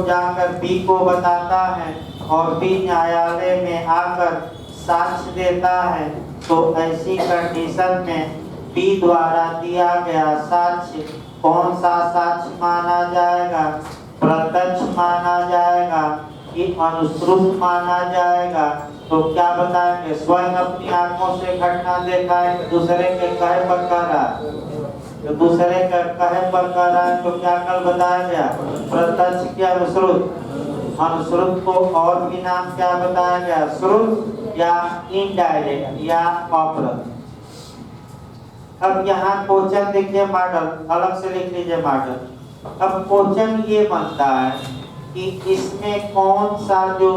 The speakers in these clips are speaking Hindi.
जाकर बी को बताता है और बी न्यायालय में आकर साक्ष्य देता है, तो ऐसी कंडीशन में बी द्वारा दिया गया साक्ष्य कौन सा साक्ष्य माना जाएगा? प्रत्यक्ष माना जाएगा कि अनुश्रुत माना जाएगा? तो क्या बताएंगे? स्वयं अपनी आंखों से घटना देखा है, दूसरे के कहे पर कह रहा है, तो दूसरे के कहे पर कह रहा है, तो क्या कल बताया गया? प्रत्यक्ष क्या अनुश्रुत? अनुश्रुत को और भी नाम क्या बताया गया? श्रुत या इनडायरेक्ट या अप्रत्यक्ष। अब यहाँ क्वेश्चन देखिए, मॉडल अलग से लिख लीजिए मॉडल। अब क्वेश्चन ये बनता है कि इसमें कौन सा जो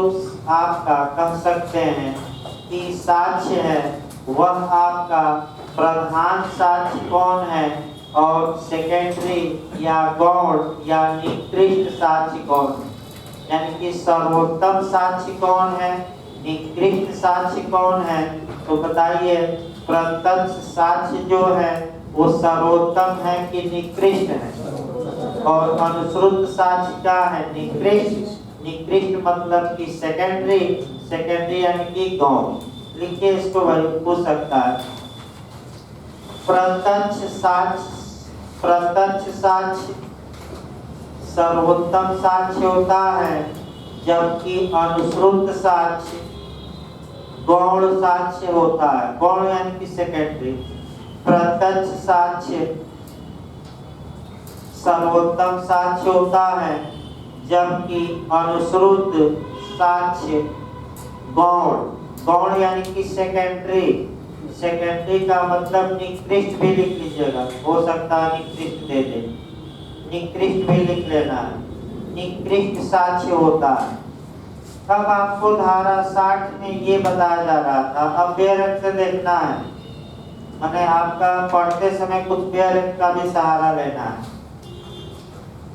आपका कह सकते हैं कि साक्ष्य है, वह आपका प्रधान साक्ष्य कौन है और सेकेंडरी या गौण या निकृष्ट साक्ष्य कौन है? यानी कि सर्वोत्तम साक्ष्य कौन है, निकृष्ट साक्ष्य कौन है? तो बताइए, प्रत्यक्ष साक्ष्य जो है वो सर्वोत्तम है कि निकृष्ट है? और अनुश्रुत साक्ष्य क्या है? निकृष्ट। निकृष्ट मतलब कि सेकेंडरी, सेकेंडरी यानी कि गौण। लिखिए इसको, भाई पूछ सकता है। प्रत्यक्ष साक्ष्य सर्वोत्तम साक्ष्य होता है, जबकि अनुश्रुत साक्ष्य गौण साक्ष्य होता है। गौण यानी कि सेकेंडरी। प्रत्यक्ष साक्ष्य सर्वोत्तम साक्ष्य होता है, जबकि अनुश्रुत साक्ष्य गौण। गौण यानी कि सेकेंडरी। सेकेंडरी का मतलब निकृष्ट भी लिख लीजिएगा, हो सकता है निकृष्ट दे दे, निकृष्ट भी लिख लेना है। निकृष्ट साक्ष्य होता है। अब आपको धारा 60 में ये बताया जा रहा था, अब बेरंग से देखना है, माने आपका पढ़ते समय कुछ बेरंग का भी सहारा लेना है।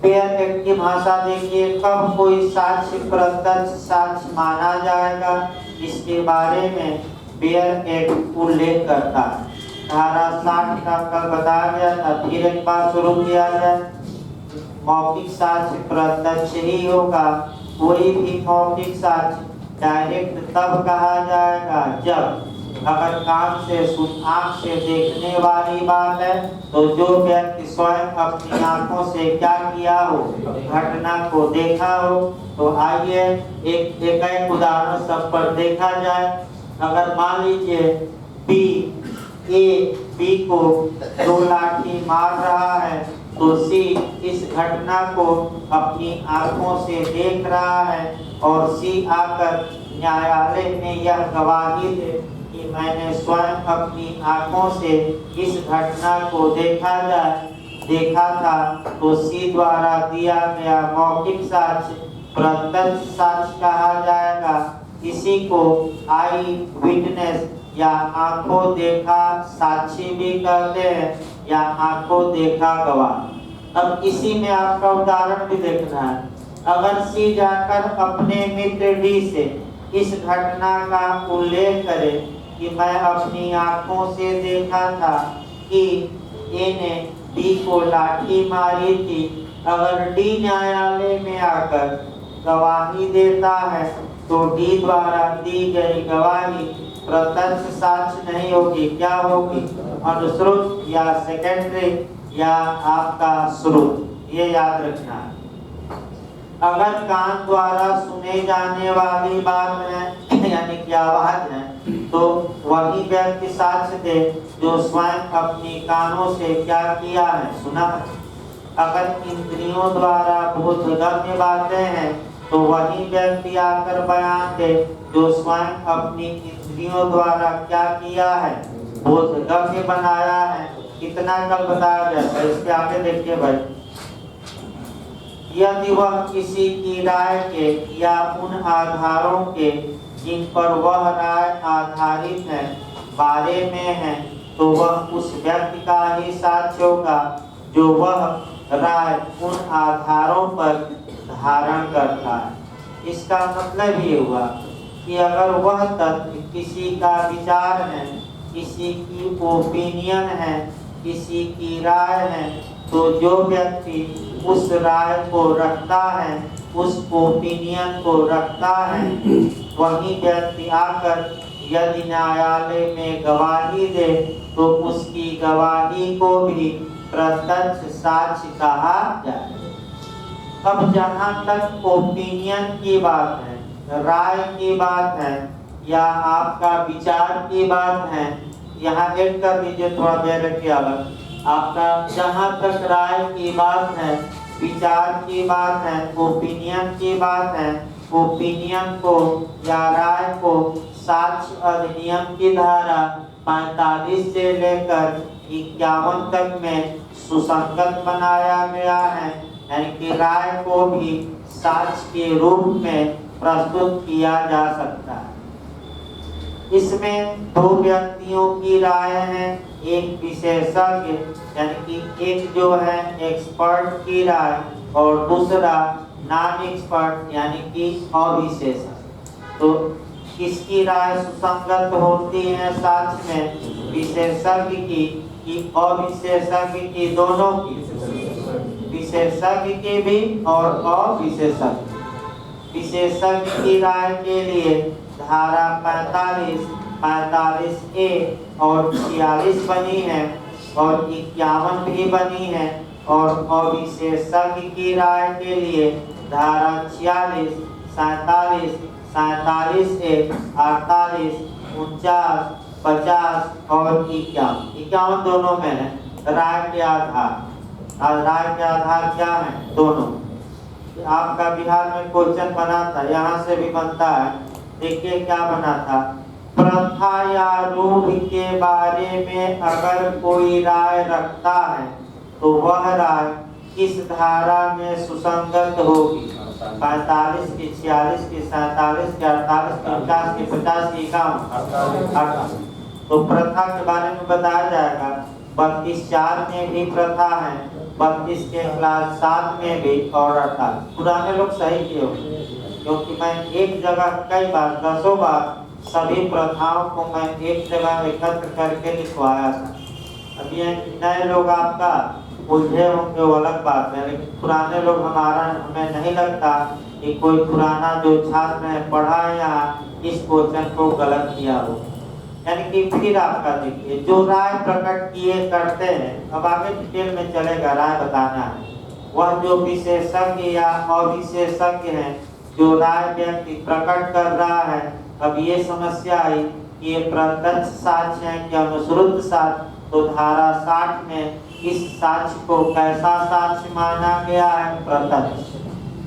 पेयर एक्ट की भाषा देखिए, कब कोई साक्ष्य प्रत्यक्ष साक्ष्य माना जाएगा, इसके बारे में पेयर एक्ट उल्लेख करता है। धारा 60 का कल बताया गया था, फिर एक बार शुरू किया जाए। मौखिक साक्ष्य प्रत्यक्ष ही होगा। कोई भी मौखिक साक्ष्य डायरेक्ट तब कहा जाएगा जब अगर कान से आंख से देखने वाली बात है, तो जो व्यक्ति स्वयं अपनी आंखों से क्या किया हो, घटना को देखा हो। तो आइए एक उदाहरण सब पर देखा जाए। अगर मान लीजिए बी को 2 लाठी मार रहा है, तो सी इस घटना को अपनी आंखों से देख रहा है और सी आकर न्यायालय में यह गवाही दे कि मैंने स्वयं अपनी आंखों से इस घटना को देखा था। तो सी द्वारा दिया गया मौखिक साक्ष्य प्रत्यक्ष साक्ष्य कहा जाएगा। इसी को आई विटनेस या आंखों देखा साक्षी भी कहते हैं, या आंखों देखा गवाह। अब इसी में आपका उदाहरण भी देखना है। अगर सी जाकर अपने मित्र डी से इस घटना का उल्लेख करे कि मैं अपनी आंखों से देखा था कि ए ने डी को लाठी मारी थी। अगर डी न्यायालय में आकर गवाही देता है, तो डी द्वारा दी गई गवाही प्रत्यक्ष साक्ष्य नहीं होगी, क्या होगी? अनुश्रुत या सेकेंडरी या आपका श्रुत। ये याद रखना है। अगर कान द्वारा सुने जाने वाली बात है यानी कि आवाज है, तो वही व्यक्ति साक्ष्य दे जो स्वयं अपनी कानों से क्या किया है, सुना है। अगर इंद्रियों द्वारा बोधगम्य बातें हैं, तो वही व्यक्ति आकर बयान दे जो स्वयं अपनी इंद्रियों द्वारा क्या किया है, बोधगम्य बनाया है। कितना कल बताया गया था, इसके आगे देखिए भाई। यदि वह किसी की राय के या उन आधारों के जिन पर वह राय आधारित है बारे में है, तो वह उस व्यक्ति का ही साक्ष्य होगा जो वह राय उन आधारों पर धारण करता है। इसका मतलब ये हुआ कि अगर वह तथ्य किसी का विचार है, किसी की ओपिनियन है, किसी की राय है, तो जो व्यक्ति उस राय को रखता है उस ओपिनियन को रखता है, वही व्यक्ति आकर यदि न्यायालय में गवाही दे तो उसकी गवाही को भी प्रत्यक्ष साक्ष्य कहा जाए। अब जहाँ तक ओपिनियन की बात है, राय की बात है या आपका विचार की बात है, यहाँ ऐड कर दीजिए थोड़ा डायरेक्ट अलग। आपका जहाँ तक राय की बात है, विचार की बात है, ओपिनियन की बात है, ओपिनियन को या राय को साक्ष्य अधिनियम की धारा 45 से लेकर 51 तक में सुसंगत बनाया गया है, यानी कि राय को भी साक्ष्य के रूप में प्रस्तुत किया जा सकता है। इसमें दो व्यक्तियों की राय है, एक विशेषज्ञ यानी कि एक जो है एक्सपर्ट की राय और दूसरा नॉन एक्सपर्ट यानी कि अविशेषज्ञ। तो किसकी राय सुसंगत होती है साक्ष्य में, विशेषज्ञ की कि अविशेषज्ञ की? दोनों की, विशेषज्ञ की भी और अविशेषज्ञ। विशेषज्ञ की राय के लिए धारा 45, 45A और 46 बनी है और 51 भी बनी है, और अविशेषज्ञ की राय के लिए धारा 46, 47, 47A, 48, 49, 50 और 51 दोनों में है। राय के आधार, राय के आधार क्या है? दोनों। आपका बिहार में क्वेश्चन बना था, यहाँ से भी बनता है। देखिए क्या बना था, प्रथा या रूढ़ के बारे में अगर कोई राय रखता है तो वह राय किस धारा में सुसंगत होगी? 45 की, 46 की, 47 की, 48 की, 49 की, 50 की, 51। तो प्रथा के बारे में बताया जाएगा। 32(4) में भी प्रथा है, 32 के क्लास 7 में भी और 48। पुराने लोग सही किए होंगे, क्योंकि मैं एक जगह कई बार, 10 बार सभी प्रथाओं को मैं एक जगह एकत्र करके लिखवाया था। अब ये नए लोग आपका उलझे होंगे वो अलग बात है, लेकिन पुराने लोग हमें नहीं लगता कि कोई पुराना जो छात्र है पढ़ा है यहाँ इस क्वेश्चन को गलत किया हो। यानी कि फिर आपका देखिए जो राय प्रकट किए करते हैं, अब आगे डिटेल में चलेगा, राय बताना है। वह जो विशेषज्ञ या अविशेषज्ञ है, जो राय व्यक्ति प्रकट कर रहा है। अब ये समस्या आई कि ये प्रत्यक्ष साक्ष्य है कि अनुश्रुत साक्ष्य। तो धारा 60 में इस साक्ष्य को कैसा साक्ष्य माना गया है? प्रत्यक्ष,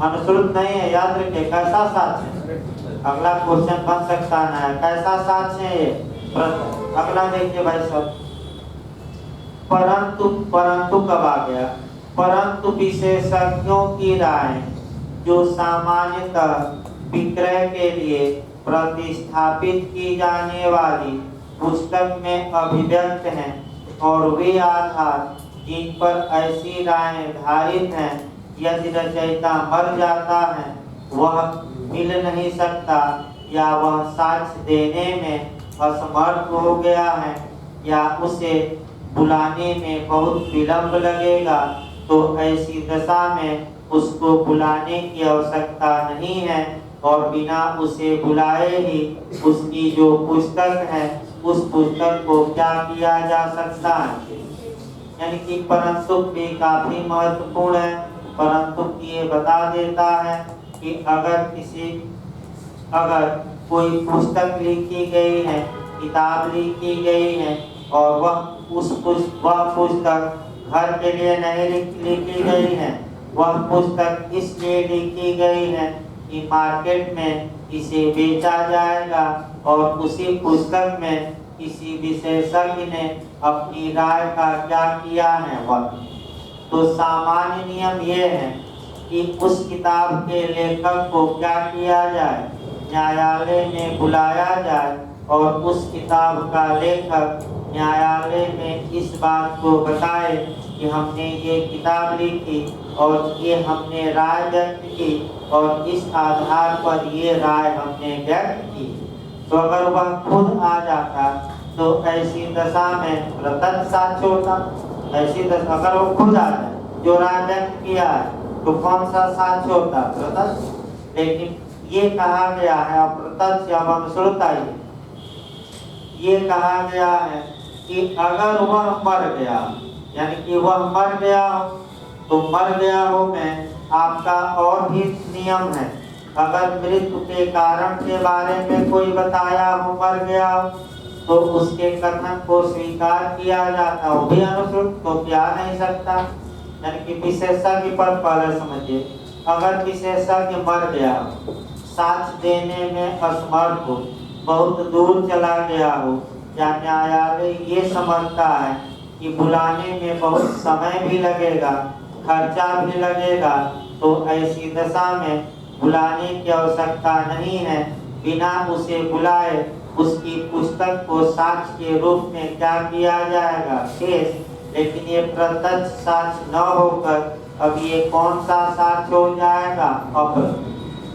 अनुश्रुत नहीं है, याद रखिए। कैसा साक्ष्य? अगला क्वेश्चन बन सकता है, कैसा साक्ष्य है ये? अगला देखिए भाई सब, परंतु कब आ गया? परंतु विशेषज्ञों की राय जो सामान्यतः विक्रय के लिए प्रतिस्थापित की जाने वाली पुस्तक में अभिव्यक्त हैं और वे आधार जिन पर ऐसी राय धारित हैं, यदि रचयिता मर जाता है, वह मिल नहीं सकता या वह साक्ष्य देने में असमर्थ हो गया है या उसे बुलाने में बहुत विलंब लगेगा, तो ऐसी दशा में उसको बुलाने की आवश्यकता नहीं है और बिना उसे बुलाए ही उसकी जो पुस्तक है उस पुस्तक को क्या किया जा सकता है। यानी कि परंतु भी काफी महत्वपूर्ण है। परंतु ये बता देता है कि अगर कोई पुस्तक लिखी गई है, किताब लिखी गई है और वह पुस्तक घर के लिए नहीं लिखी गई है, वह पुस्तक इसलिए लिखी गई है कि मार्केट में इसे बेचा जाएगा और उसी पुस्तक में किसी विशेषज्ञ ने अपनी राय का क्या किया है वह। तो सामान्य नियम ये है कि उस किताब के लेखक को क्या किया जाए? न्यायालय में बुलाया जाए और उस किताब का लेखक न्यायालय में इस बात को बताए कि हमने ये किताब लिखी और ये हमने राय व्यक्त की और इस आधार पर ये राय हमने व्यक्त की। तो अगर वह खुद आ जाता तो ऐसी दशा में प्रत्यक्ष साक्ष्य होता। ऐसी दशा अगर वो खुद आ जाए, जो राय व्यक्त किया है तो कौन सा साक्ष्य होता है? प्रत्यक्ष। लेकिन ये कहा गया है अप्रत्यक्ष या वंशुलता, ये कहा गया है कि अगर वह मर गया, यानी कि वह मर गया हो, तो मर गया हो में आपका और भी नियम है। अगर मृत्यु के कारण के बारे में कोई बताया हो, मर गया हो, तो उसके कथन को स्वीकार किया जाता, वो भी अनुश्रुत तो किया नहीं सकता। यानी कि विशेषज्ञ पर पहले समझिए, अगर विशेषज्ञ मर गया हो, साक्ष्य देने में असमर्थ हो, बहुत दूर चला गया हो, या न्यायालय ये समझता है कि बुलाने में बहुत समय भी लगेगा, खर्चा भी लगेगा, तो ऐसी दशा में बुलाने की आवश्यकता नहीं है। बिना उसे बुलाए उसकी पुस्तक को साक्ष्य के रूप में क्या किया जाएगा? पेश। लेकिन ये प्रत्यक्ष साक्ष्य न होकर अब ये कौन सा साक्ष्य हो जाएगा?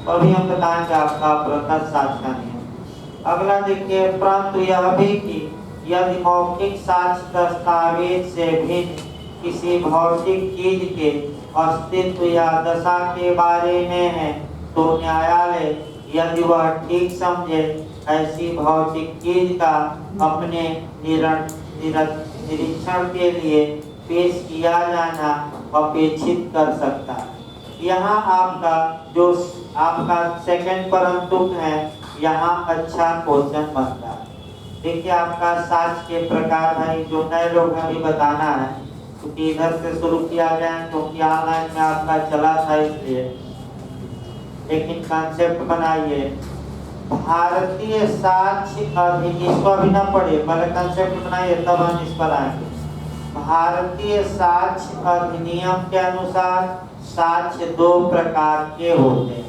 अभी हम बताएंगे आपका प्रत्यक्ष साक्ष्य का नियम। अगला देखिए, परंतु यह भी कि यदि मौखिक साक्ष्य दस्तावेज से भिन्न किसी भौतिक चीज के अस्तित्व या दशा के बारे में है, तो न्यायालय यदि वह ठीक समझे ऐसी भौतिक चीज का अपने निरीक्षण के लिए पेश किया जाना अपेक्षित कर सकता है। यहाँ आपका जो आपका सेकंड परंतु है, यहाँ अच्छा क्वेश्चन बनता है। देखिए आपका साक्ष्य के प्रकार भाई, जो नए लोग अभी बताना है, क्योंकि इधर से शुरू किया जाए क्योंकि ऑनलाइन में आपका चला था इसलिए, लेकिन कॉन्सेप्ट बनाइए। भारतीय साक्ष्य अधिनियम को अभी ना पढ़े, पहले कॉन्सेप्ट बनाइए तब हम इस पर आएंगे। भारतीय साक्ष्य अधिनियम के अनुसार साक्ष्य दो प्रकार के होते हैं,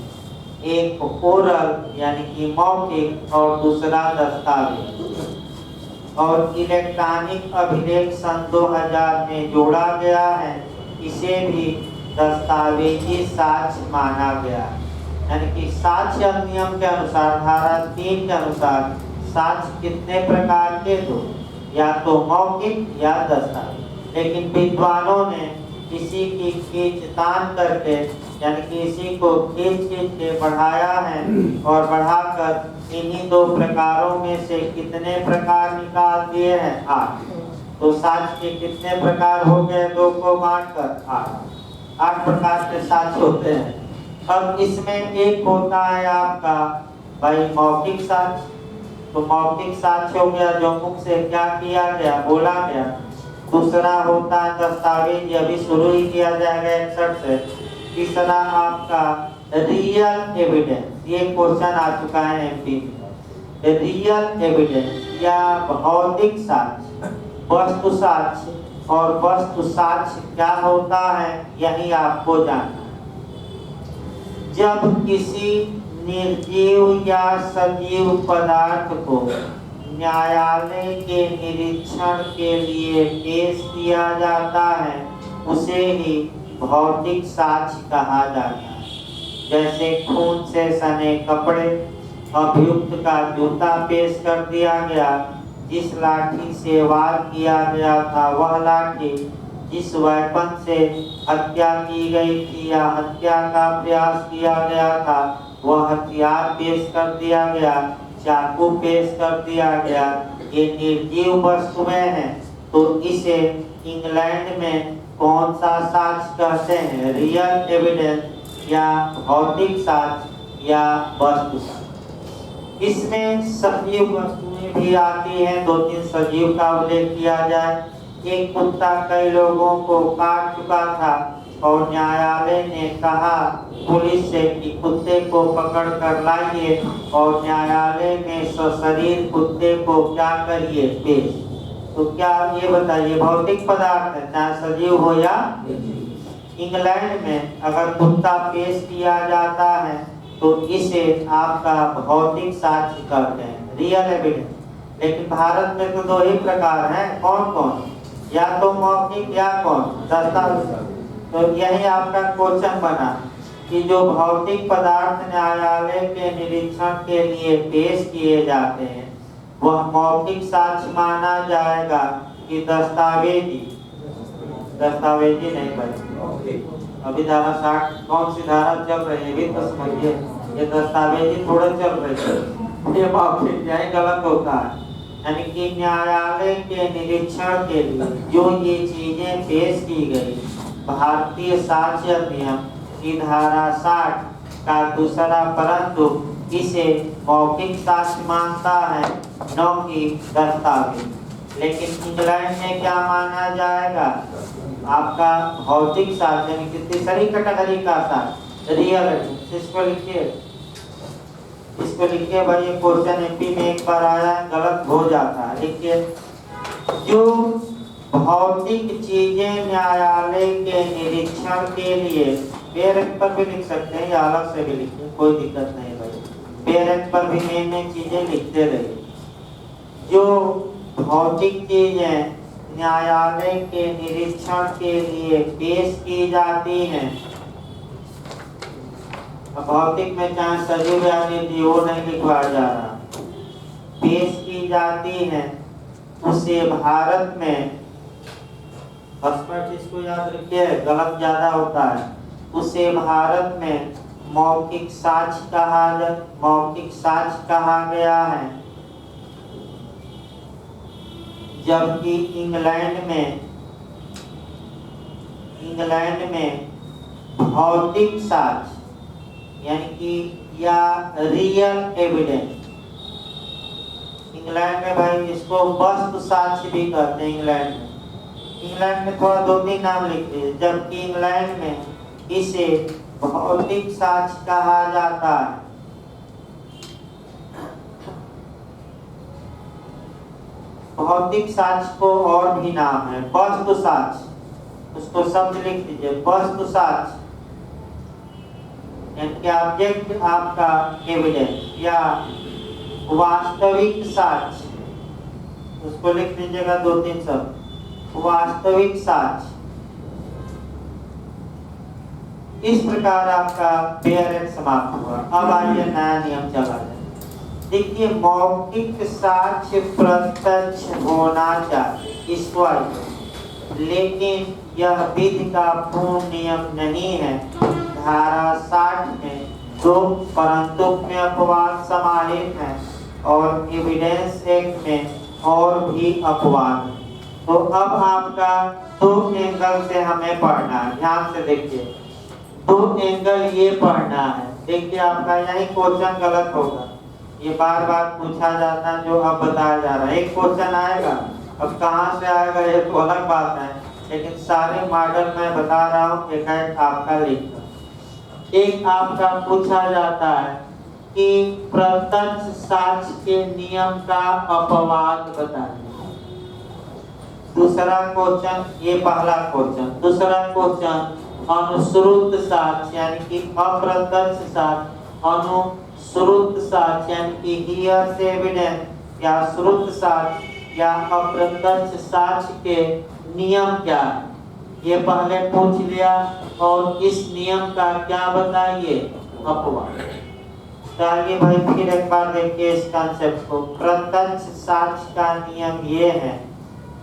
एक ओरल यानी कि मौखिक और दूसरा दस्तावेज। और इलेक्ट्रॉनिक अभिलेख सन 2000 में जोड़ा गया है, इसे भी दस्तावेजी साक्ष्य माना गया। यानी कि साक्ष्य अधिनियम के अनुसार धारा 3 के अनुसार साक्ष्य कितने प्रकार के? दो, या तो मौखिक या दस्तावेज। लेकिन विद्वानों ने किसी की खींचतान करके, यानी कि इसी को खींच के बढ़ाया है और बढ़ाकर इन्हीं दो प्रकारों में से कितने प्रकार निकाल दिए हैं? 8। तो साक्ष्य के कितने प्रकार हो गए? 2 को बांटकर 8 प्रकार के साक्ष्य होते हैं। अब इसमें एक होता है आपका भाई मौखिक साक्ष्य। तो मौखिक साक्ष्य हो गया जो मुख से क्या किया गया, बोला गया। दूसरा होता है दस्तावेज, ये अभी शुरू ही किया जाएगा 61 से। तीसरा आपका रियल एविडेंस, ये क्वेश्चन आ चुका है एमपी में। रियल एविडेंस या भौतिक साक्ष्य, वस्तु साक्ष्य और वस्तु साक्ष्य क्या होता है, यही आपको जानना। जब किसी निर्जीव या सजीव पदार्थ को न्यायालय के निरीक्षण के लिए पेश किया जाता है, उसे ही भौतिक साक्ष्य कहा जाता है। जैसे खून से सने कपड़े, अभियुक्त का जूता पेश कर दिया गया, जिस लाठी से वार किया गया था वह लाठी, जिस वेपन से हत्या की गई थी या हत्या का प्रयास किया गया था वह हथियार पेश कर दिया गया, चाकू पेश कर दिया गया। ये निर्जीव वस्तुएं हैं, तो इसे इंग्लैंड में कौन सा साक्ष्य कहते हैं? रियल एविडेंस या भौतिक साक्ष्य या वस्तु साक्ष्य। इसमें सजीव वस्तुएं भी आती हैं, 2-3 सजीव का उल्लेख किया जाए। एक कुत्ता कई लोगों को काट चुका था और न्यायालय ने कहा पुलिस से कि कुत्ते को पकड़ कर लाइए, और न्यायालय में सशरीर कुत्ते को क्या करिए? पेश। तो क्या ये बताइए भौतिक पदार्थ है, चाहे सजीव हो या? इंग्लैंड में अगर कुत्ता पेश किया जाता है तो इसे आपका भौतिक साक्ष्य कहते हैं, रियल एविडेंस। लेकिन भारत में तो 2 ही प्रकार हैं, कौन कौन? या तो मौखिक या कौन? दस्तावेज। तो यही आपका क्वेश्चन बना कि जो भौतिक पदार्थ न्यायालय के निरीक्षण के लिए पेश किए जाते हैं वह मौखिक साक्ष्य माना जाएगा कि दस्तावेजी? दस्तावेजी नहीं बनेगा। अभी धारा 60 कौन सी धारा चल रही है भी तो समझिए, ये दस्तावेजी थोड़े चल रही है, ये मौखिक न्याय गलत होता है। यानी कि न्यायालय के निरीक्षण के लिए जो ये चीजें पेश की गई, भारतीय साक्ष्य अधिनियम की धारा 60 का दूसरा परंतु इसे मौखिक साक्ष्य मानता है, न कि दस्तावेज। लेकिन इंग्लैंड में क्या माना जाएगा? आपका भौतिक साक्ष्य, यानी कि तीसरी कैटेगरी का साक्ष्य, रियल एविडेंस। इसको लिखिए भाई, ये क्वेश्चन एमपी में एक बार आया, गलत हो जाता है। लिखिए, जो भौतिक चीजें न्यायालय के निरीक्षण के लिए, पेरेंट पर भी लिख सकते हैं या अलग से भी लिखिए, कोई दिक्कत नहीं भाई, पेरेंट पर भी नई चीजें लिखते रहिए। जो भौतिक चीजें न्यायालय के निरीक्षण के लिए पेश की जाती हैं, भौतिक में चाहे सजीव या निर्जीव वो नहीं लिखवा जा रहा, पेश की जाती हैं, उसे भारत में, इसको याद रखिए गलत ज्यादा होता है, उसे भारत में मौखिक साक्ष्य कहा गया है। जबकि इंग्लैंड में भौतिक साक्ष्य यानी कि या रियल एविडेंस, इंग्लैंड में भाई इसको वस्तु साक्ष्य भी कहते हैं। इंग्लैंड में थोड़ा 2-3 नाम लिख दीजिए। जबकि इंग्लैंड में इसे भौतिक साक्ष्य कहा जाता है। भौतिक साक्ष्य को और भी नाम है, वस्तु साक्ष्य, उसको शब्द लिख दीजिए, वस्तु साक्ष्य यानी कि ऑब्जेक्ट आपका एविडेंस, या वास्तविक साक्ष्य, उसको लिख दीजिएगा 2-3 शब्द, वास्तविक साक्ष्य। इस प्रकार आपका पेरेंट समाप्त हुआ। अब आइए नया नियम चला जाए। देखिए, मौखिक साक्ष्य प्रत्यक्ष होना चाहिए, इसको आइए, लेकिन यह विधि का पूर्ण नियम नहीं है। धारा 60 में 2 परंतु में अपवाद समाहित है और एविडेंस एक्ट में और भी अपवाद। तो अब आपका 2 एंगल से हमें पढ़ना है, ध्यान से देखिए, 2 एंगल ये पढ़ना है। देखिए, आपका यही क्वेश्चन गलत होगा, ये बार बार पूछा जाता है जो अब बताया जा रहा है। एक क्वेश्चन आएगा, अब कहाँ से आएगा ये तो अलग बात है, लेकिन सारे मॉडल मैं बता रहा हूँ, एक आपका लिखना। एक आपका पूछा जाता है कि प्रत्यक्ष साक्ष्य के नियम का अपवाद बताइए। दूसरा क्वेश्चन, ये पहला क्वेश्चन। दूसरा क्वेश्चन, अनुश्रुत साक्ष्य यानी कि अप्रत्यक्ष साक्ष्य, अनुश्रुत साक्ष्य यानी कि हियर्स एविडेंस या श्रुत साक्ष्य या अप्रत्यक्ष साक्ष्य के नियम क्या है, ये पहले पूछ लिया। और इस नियम का क्या बताइए, अपवाद। चलिए भाई फिर एक बार देखिए इस कंसेप्ट को। प्रत्यक्ष साक्ष्य का नियम ये है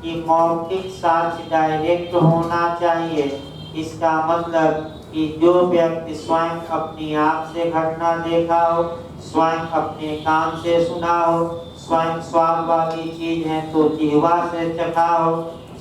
कि मौखिक साक्ष्य डायरेक्ट होना चाहिए। इसका मतलब कि जो व्यक्ति स्वयं अपनी आंख से घटना देखा हो, स्वयं अपने कान से सुना हो, स्वयं स्वाद वाली चीज है तो जिह्वा से चखा हो,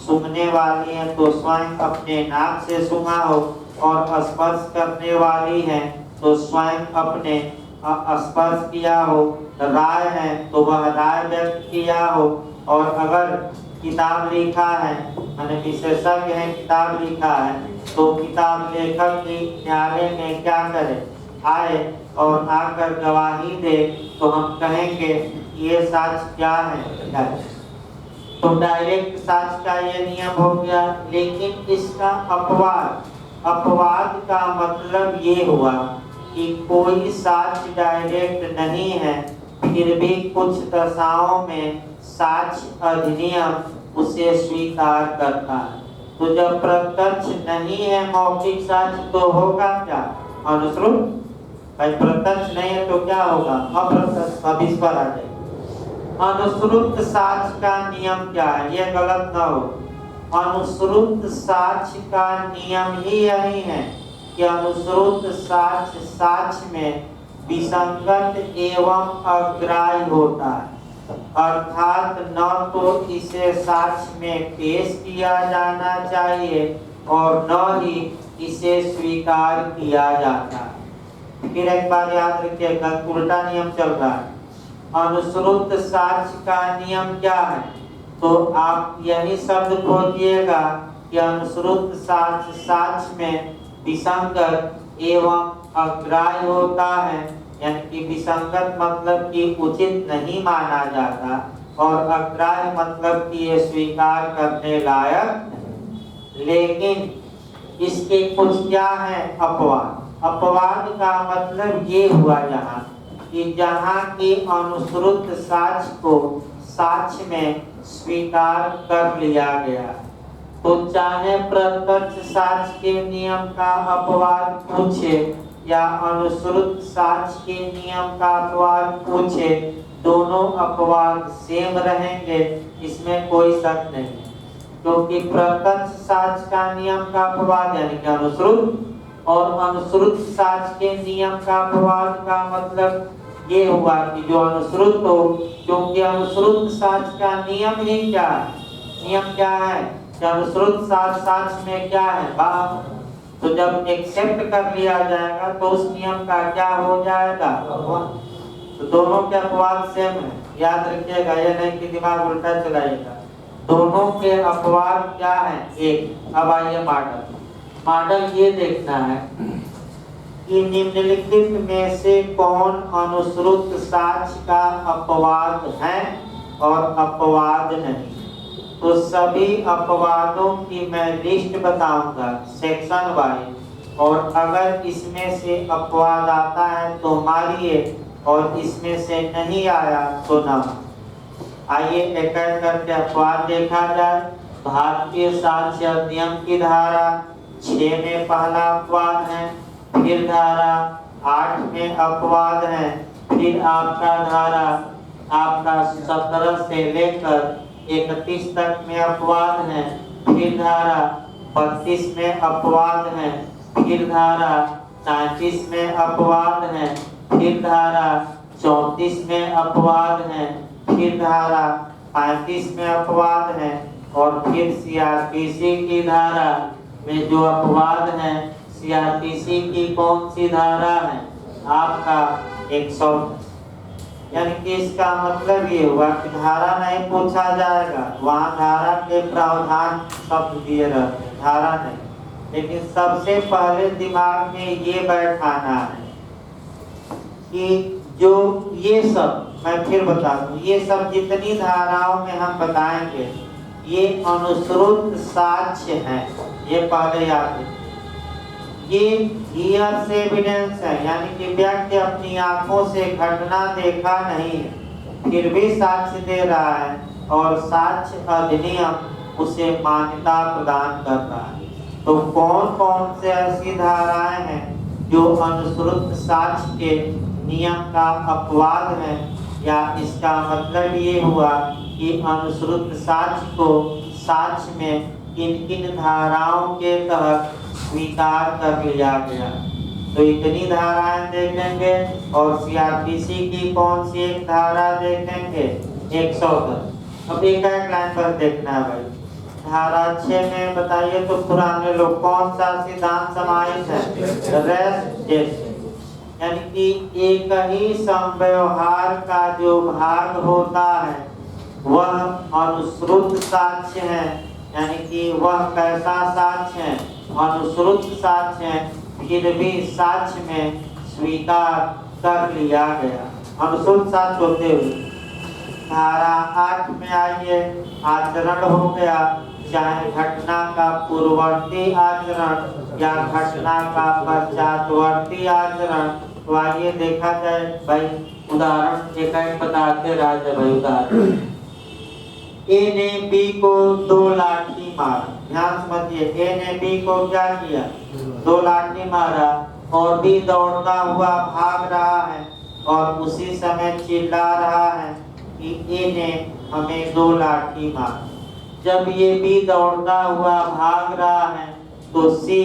सूंघने वाली है तो स्वयं अपने नाक से सूंघा हो, और स्पर्श करने वाली है तो स्वयं अपने स्पर्श किया हो, राय है तो वह राय व्यक्त किया हो। और अगर किताब लिखा है, मैंने विशेषज्ञ है किताब लिखा है, तो किताब लेखक की न्यायालय में क्या करे, आए और आकर गवाही दे, तो हम कहेंगे ये साक्ष्य क्या है। तो डायरेक्ट साक्ष्य का ये नियम हो गया। लेकिन इसका अपवाद का मतलब ये हुआ कि कोई साक्ष्य डायरेक्ट नहीं है, फिर भी कुछ दशाओं में साक्ष्य अधिनियम उसे स्वीकार करता है। तो जब प्रत्यक्ष नहीं है मौखिक साक्ष्य, तो होगा क्या, अनुश्रुत। भाई प्रत्यक्ष नहीं है तो क्या होगा, अप्रत्यक्ष। अब इस पर आ जाए, अनुश्रुत साक्ष्य का नियम क्या है, यह गलत ना हो। अनुश्रुत साक्ष्य का नियम ही यही है कि अनुश्रुत साक्ष्य में विसंगत एवं अग्राह्य होता है, अर्थात न तो इसे साक्ष्य में पेश किया जाना चाहिए और न ही इसे स्वीकार किया जाता है। फिर एक बार याद रखिएगा, उल्टा नियम चल रहा है। अनुश्रुत साक्ष्य का नियम क्या है? तो आप यही शब्द खोजिएगा कि अनुश्रुत साक्ष्य में विसंगत एवं अग्राह्य होता है, यानी कि विसंगत मतलब कि उचित नहीं माना जाता और अग्राह्य मतलब कि ये स्वीकार करने लायक नहीं। लेकिन इसके कुछ क्या है? अपवाद। अपवाद का मतलब ये हुआ यहाँ कि जहाँ की अनुश्रुत साक्ष्य को साक्ष्य में स्वीकार कर लिया गया, तो चाहे प्रत्यक्ष साक्ष्य के नियम का अपवाद पूछे या अनुश्रुत साक्ष्य के नियम का अपवाद पूछे, दोनों अपवाद सेम रहेंगे, इसमें कोई शक नहीं है। क्योंकि प्रत्यक्ष साक्ष्य का नियम का अपवाद यानी कि अनुश्रुत, और अनुश्रुत साक्ष्य के नियम का अपवाद का मतलब ये हुआ कि जो अनुश्रुत हो, क्योंकि अनुश्रुत साक्ष्य का नियम ही क्या है? नियम क्या है? अनुश्रुत साक्ष्य में क्या है? बाप। तो जब एक्सेप्ट कर लिया जाएगा तो उस नियम का क्या हो जाएगा? तो दोनों के अपवाद सेम है, याद रखिएगा, ये नहीं कि दिमाग उल्टा चलाइएगा। दोनों के अपवाद क्या है? एक। अब आइए मॉडल ये देखना है कि निम्नलिखित में से कौन अनुश्रुत साक्ष्य का अपवाद है और अपवाद नहीं। तो सभी अपवादों की मैं लिस्ट बताऊंगा सेक्शन वाइज, और अगर इसमें से अपवाद आता है तो मारिए और इसमें से नहीं आया तो ना। आइए एक एक करके अपवाद देखा जाए। भारतीय साक्ष्य अधिनियम की धारा 6 में पहला अपवाद है, फिर धारा 8 में अपवाद है, फिर आपका धारा 17 से लेकर 31 तक में अपवाद है, फिर धारा 32 में अपवाद है, फिर धारा 33 में अपवाद है, फिर धारा 34 में अपवाद है, फिर धारा 35 में अपवाद है, और फिर सीआरपीसी की धारा में जो अपवाद है, सीआरपीसी की कौन सी धारा है? आपका 100। यानी कि इसका मतलब ये हुआ कि धारा नहीं पूछा जाएगा, वहाँ धारा के प्रावधान शब्द दिए रहते हैं, धारा नहीं। लेकिन सबसे पहले दिमाग में ये बैठाना है कि जो ये सब, मैं फिर बता दूं, ये सब जितनी धाराओं में हम बताएंगे ये अनुश्रुत साक्ष्य है, ये पहले याद रखिए। ये हियर्स एविडेंस है, यानी कि व्यक्ति अपनी आंखों से घटना देखा नहीं है, फिर भी साक्ष्य दे रहा है और साक्ष्य अधिनियम उसे मान्यता प्रदान कर रहा है। तो कौन कौन से ऐसी धाराएं हैं जो अनुश्रुत साक्ष्य के नियम का अपवाद है, या इसका मतलब ये हुआ कि अनुश्रुत साक्ष्य को साक्ष्य में किन किन धाराओं के तहत स्वीकार कर लिया गया। तो इतनी धाराएं देखेंगे और सीआरपीसी की कौन सी एक धारा देखेंगे 100 तक। अब एक लाइन पर देखना है भाई। धारा 6 में बताइए तो पुराने लोग कौन सा सिद्धांत समाहित है? रेस्ट जैसे, यानी कि एक ही संव्यवहार का जो भाग होता है वह अनुश्रुत साक्ष्य है, यानी कि वह कैसा साक्ष्य है? अनुश्रुत साक्ष्य है, फिर भी साक्ष्य में स्वीकार कर लिया गया अनुश्रुत साक्ष्य होते हुए। धारा 8 में आइए, आचरण हो गया, चाहे घटना का पूर्ववर्ती आचरण या घटना का पश्चातवर्ती आचरण। तो आइए देखा जाए भाई, उदाहरण एक बताते राजा भाई। उदाहरण, ए ने बी को 2 लाठी मारा, ध्यान समझिए, ए ने बी को क्या किया? 2 लाठी मारा, और भी दौड़ता हुआ भाग रहा है और उसी समय चिल्ला रहा है कि ए ने हमें 2 लाठी मारा। जब ये भी दौड़ता हुआ भाग रहा है तो सी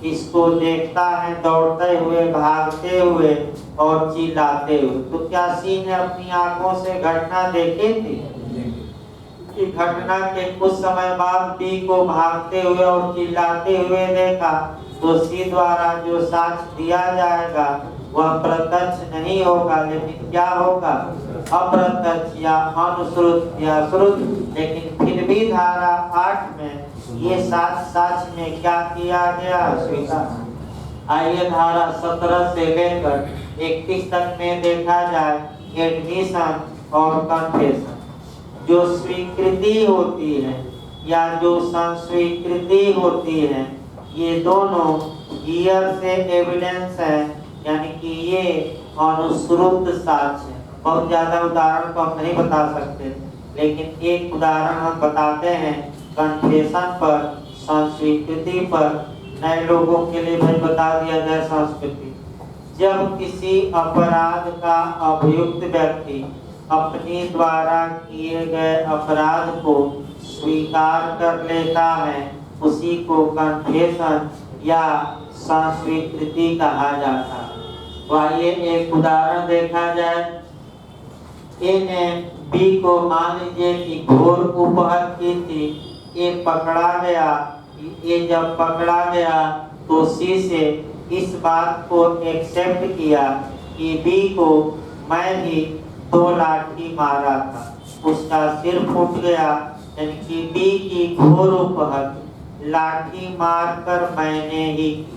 इसको देखता है दौड़ते हुए, भागते हुए और चिल्लाते हुए। तो क्या सी ने अपनी आंखों से घटना देखी थी? कि घटना के कुछ समय बाद बी को भागते हुए और चिल्लाते हुए देखा, तो सी द्वारा जो साक्ष्य दिया जाएगा वह प्रत्यक्ष नहीं होगा, लेकिन क्या होगा? अप्रत्यक्ष या अनुश्रुत या श्रुत। लेकिन फिर भी धारा 8 में ये साक्ष्य में क्या किया गया? स्वीकार। आइए धारा 17 से लेकर 31 तक में देखा जाए एडमिशन और कन्फेशन। जो स्वीकृति होती है या जो संस्वीकृति होती है, ये दोनों गियर से एविडेंस है, यानी कि ये अनुश्रुत साक्ष्य है। बहुत ज्यादा उदाहरण को हम नहीं बता सकते, लेकिन एक उदाहरण हम बताते हैं कन्फेशन पर, संस्वीकृति पर। नए लोगों के लिए भाई बता दिया जाए संस्कृति। जब किसी अपराध का अभियुक्त व्यक्ति अपने द्वारा किए गए अपराध को स्वीकार कर लेता है, उसी को कन्फेशन या संस्वीकृति कहा जाता है। तो आइए एक उदाहरण देखा जाए। ए ने बी को मान लीजिए कि घोर उपहत की थी, ए पकड़ा गया। ए जब पकड़ा गया तो सी से इस बात को एक्सेप्ट किया कि बी को मैं ही 2 लाठी मारा था, उसका सिर फूट गया, यानी कि बी की घोर उपहत लाठी मारकर मैंने ही की।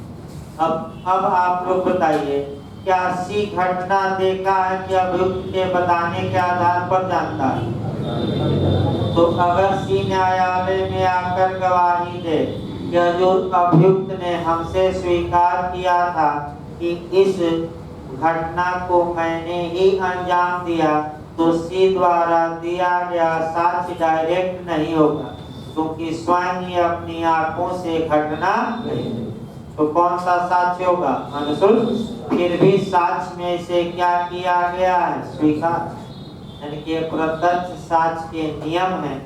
अब आप लोग बताइए, क्या सी घटना देखा है कि अभियुक्त के बताने के आधार पर जानता है? तो अगर सी न्यायालय में आकर गवाही दे कि जो अभियुक्त ने हमसे स्वीकार किया था कि इस घटना को मैंने ही अंजाम दिया, तो सी द्वारा दिया गया साक्ष्य डायरेक्ट नहीं होगा, क्योंकि स्वयं ही अपनी आंखों से घटना नहीं। तो कौन सा साक्ष्य होगा? अनुश्रुत। फिर भी साक्ष्य में से क्या किया गया है? स्वीकार। यानी कि प्रत्यक्ष साक्ष्य के नियम है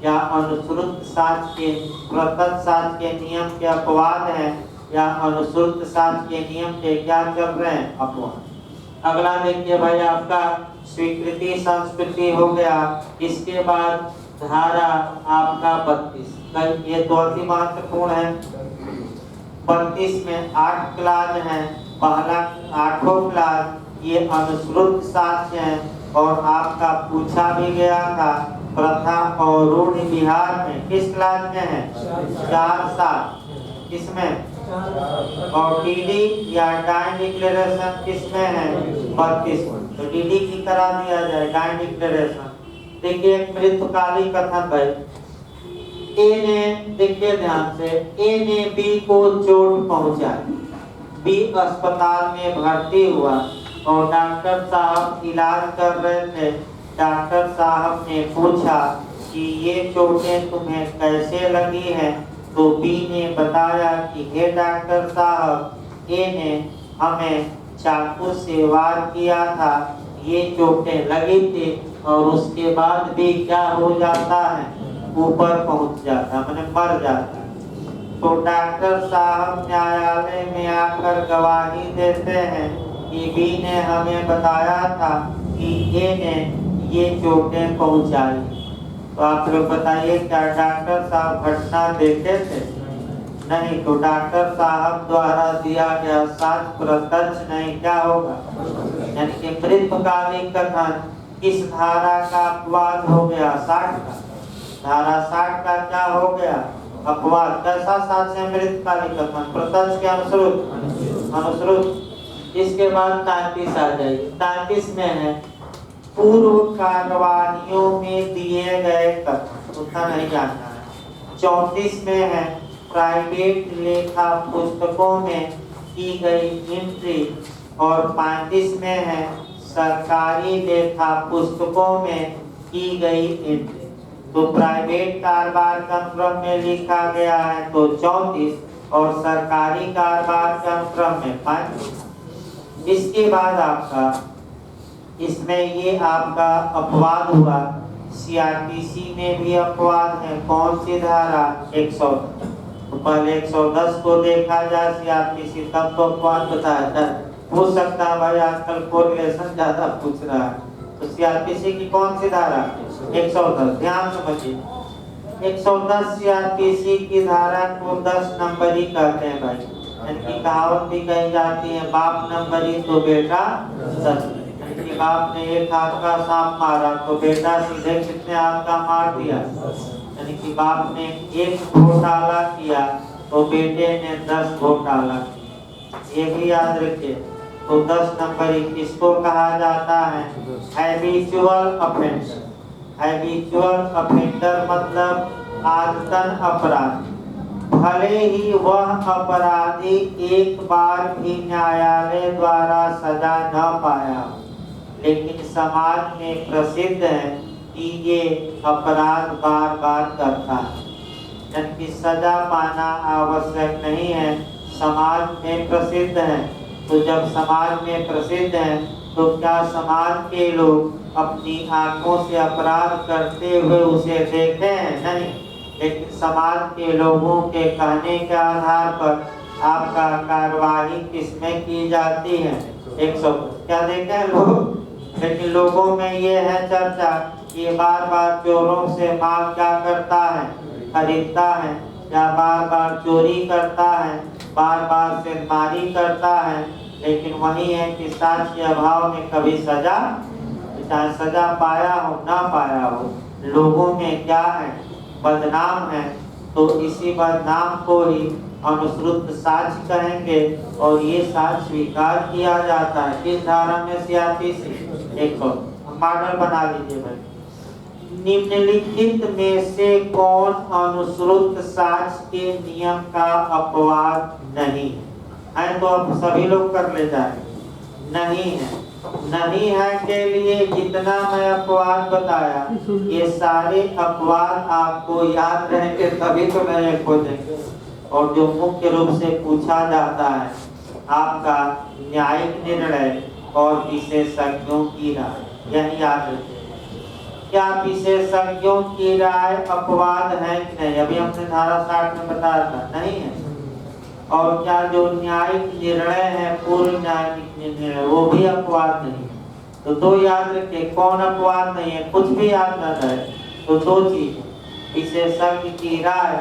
या अनुश्रुत साक्ष्य के, प्रत्यक्ष साक्ष्य के नियम के अपवाद है या अनुश्रुत साक्ष्य के नियम के क्या चल रहे हैं? अपवाद। अगला देखिए भाई, आपका स्वीकृति संस्कृति हो गया। इसके बाद धारा आपका 32, ये तो अति महत्वपूर्ण है। 32 में 8 क्लास है। पहला 8वां क्लास ये अनुश्रुत साक्ष्य है और आपका पूछा भी गया था प्रथा और रूढ़ बिहार में किस क्लास में है? 4-7 किसमें? और डीडी या डाइन डिक्लेरेशन किसमें है? 32 में। तो डीडी की करा दिया जाए डाइन डिक्लेरेशन। देखिए एक मृतकाली कथन भाई, ए ने, देखिए ध्यान से, ए ने बी को चोट पहुंचाई। बी अस्पताल में भर्ती हुआ और डॉक्टर साहब इलाज कर रहे थे। डॉक्टर साहब ने पूछा कि ये चोटें तुम्हें कैसे लगी हैं? तो बी ने बताया कि हे डॉक्टर साहब, ए ने हमें चाकू से वार किया था, ये चोटें लगी थी। और उसके बाद भी क्या हो जाता है? ऊपर पहुंच जाता, मैंने मर जाता। तो डॉक्टर साहब न्यायालय में आकर गवाही देते हैं कि बी ने हमें बताया था कि ए ने ये चोटें पहुंचाई। तो आप लोग बताइए, क्या डॉक्टर साहब घटना देखे थे? नहीं। तो डॉक्टर साहब द्वारा दिया गया साक्ष्य प्रत्यक्ष नहीं क्या होगा? यानी कि मृतकालीन कथन किस धारा का अपवाद हो गया? 60 का। धारा 60 का क्या हो गया? अपवाद। कैसा साक्ष्य है मृतकालीन कथन? प्रत्यक्ष के अनुश्रुत। अनुश्रुत। इसके बाद 33 आ जाएगी। 33 में है पूर्व कार्यवाहियों में दिए गए कथन, उतना नहीं जानना है। 34 में है प्राइवेट लेखा पुस्तकों में की गई एंट्री। और 35 में है सरकारी लेखा पुस्तकों में की गई एंट्री। तो प्राइवेट कारोबार का क्रम में लिखा गया है तो 34 और सरकारी कारोबार का क्रम में 5। इसके बाद आपका इसमें ये आपका अपवाद हुआ। सीआरपीसी में भी अपवाद है। कौन सी धारा? 100। तो पहले 110 को देखा जाए सीआरपीसी, तब तो अपवाद बताया जाए। पूछ सकता है भाई आजकल कोरिलेशन ज्यादा पूछ रहा है, तो सीआरपीसी की कौन सी धारा? 110। ध्यान समझिए, 110 सीआरपीसी की धारा को 10 नंबरी कहते हैं भाई। इनकी कहावत भी कही जाती है, बाप नंबरी तो बेटा 10। कि बाप ने एक हाथ का सांप मारा तो बेटा सीधे कितने हाथ का मार दिया? यानी कि बाप ने एक घोटाला किया तो बेटे ने 10 घोटाला किया। ये भी याद रखिए। तो 10 नंबरी किसको कहा जाता है? Habitual offender. हैबिचुअल ऑफेंडर मतलब आदतन अपराधी। भले ही वह अपराधी एक बार भी न्यायालय द्वारा सजा न पाया, लेकिन समाज में प्रसिद्ध है कि ये अपराध बार बार करता है। जबकि सजा पाना आवश्यक नहीं है, समाज में प्रसिद्ध है। तो जब समाज में प्रसिद्ध है तो क्या समाज के लोग अपनी आंखों से अपराध करते हुए उसे देखते हैं? नहीं। लेकिन समाज के लोगों के कहने के आधार पर आपका कार्यवाही किसमें की जाती है? 100। क्या देखे हैं लोग? लेकिन लोगों में ये है चर्चा कि बार बार चोरों से माल क्या करता है? खरीदता है, या बार बार चोरी करता है, बार बार सिरमारी करता है। लेकिन वही है कि साक्ष्य के अभाव में कभी सजा, चाहे सजा पाया हो ना पाया हो, लोगों में क्या है? बदनाम है। तो इसी बदनाम को ही अनुश्रुत साक्ष्य कहेंगे, और ये साक्ष्य स्वीकार किया जाता है किस धारा में? सीआरपीसी 100। मॉडल बना लीजिए भाई। निम्नलिखित में से कौन अनुश्रुत साक्ष्य के नियम का अपवाद नहीं है? तो अब सभी लोग कर ले जाए। नहीं है। नहीं है के लिए जितना मैं अपवाद बताया, ये सारे अपवाद आपको याद रहेंगे तभी तो नए खोजेंगे। और जो मुख्य रूप से पूछा जाता है आपका न्यायिक निर्णय और विशेषज्ञों की राय, यही याद रखिए। क्या विशेषज्ञों की राय अपवाद है कि नहीं? अभी हमने धारा 60 में बताया था, नहीं है। और क्या जो न्यायिक निर्णय है, पूर्व न्यायिक निर्णय, वो भी अपवाद नहीं है। तो दो याद रखिए, कौन अपवाद नहीं है? कुछ भी याद न रहे तो दो चीज, विशेषज्ञ की राय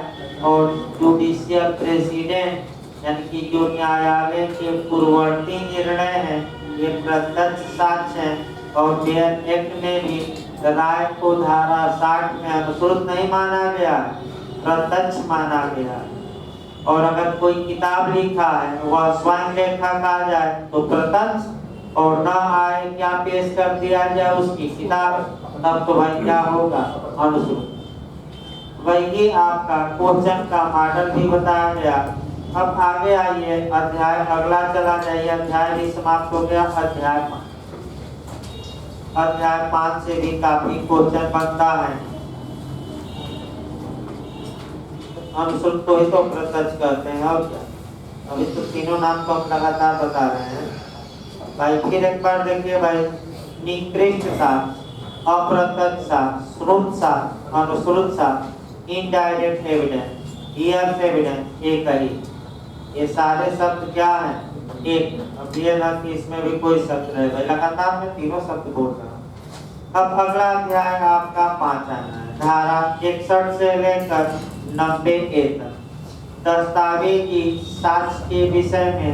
और जुडिशियल प्रेसिडेंट, यानी कि जो न्यायालय के पूर्ववर्ती निर्णय है, ये प्रत्यक्ष साक्ष्य है। और बेयर एक्ट में भी राय को धारा 60 में अनुश्रुत नहीं माना गया, प्रत्यक्ष माना गया। और अगर कोई किताब लिखा है वह स्वयं लेखा कहा जाए तो प्रत्यक्ष, और न आए क्या पेश कर दिया जाए उसकी किताब, तब तो भाई क्या होगा? अनुश्रुत। वही आपका क्वेश्चन का मॉडल भी बताया गया। अब आगे आइए, अध्याय अगला चला जाइए। अध्याय भी समाप्त हो गया। अध्याय 5 से भी काफी क्वेश्चन बनता है। अनुश्रुत को ही तो प्रत्यक्ष करते हैं, और क्या? अभी तो तीनों नाम को हम लगातार बता रहे हैं भाई। फिर एक बार देखिए भाई, निकृष्ट साक्ष्य, अप्रत्यक्ष साक्ष्य, श्रुत साक्ष्य, अनुश्रुत साक्ष्य, इनडायरेक्ट एविडेंस, हियर्स एविडेंस, एक ही। ये सारे शब्द क्या हैं? एक। अब ये ना कि इसमें भी कोई शब्द रहे भाई, लगातार मैं तीनों शब्द बोल रहा हूँ। अब अगला अध्याय आपका 5 आना है। धारा 61 से लेकर 90 तक दस्तावेजी साक्ष्य के विषय में,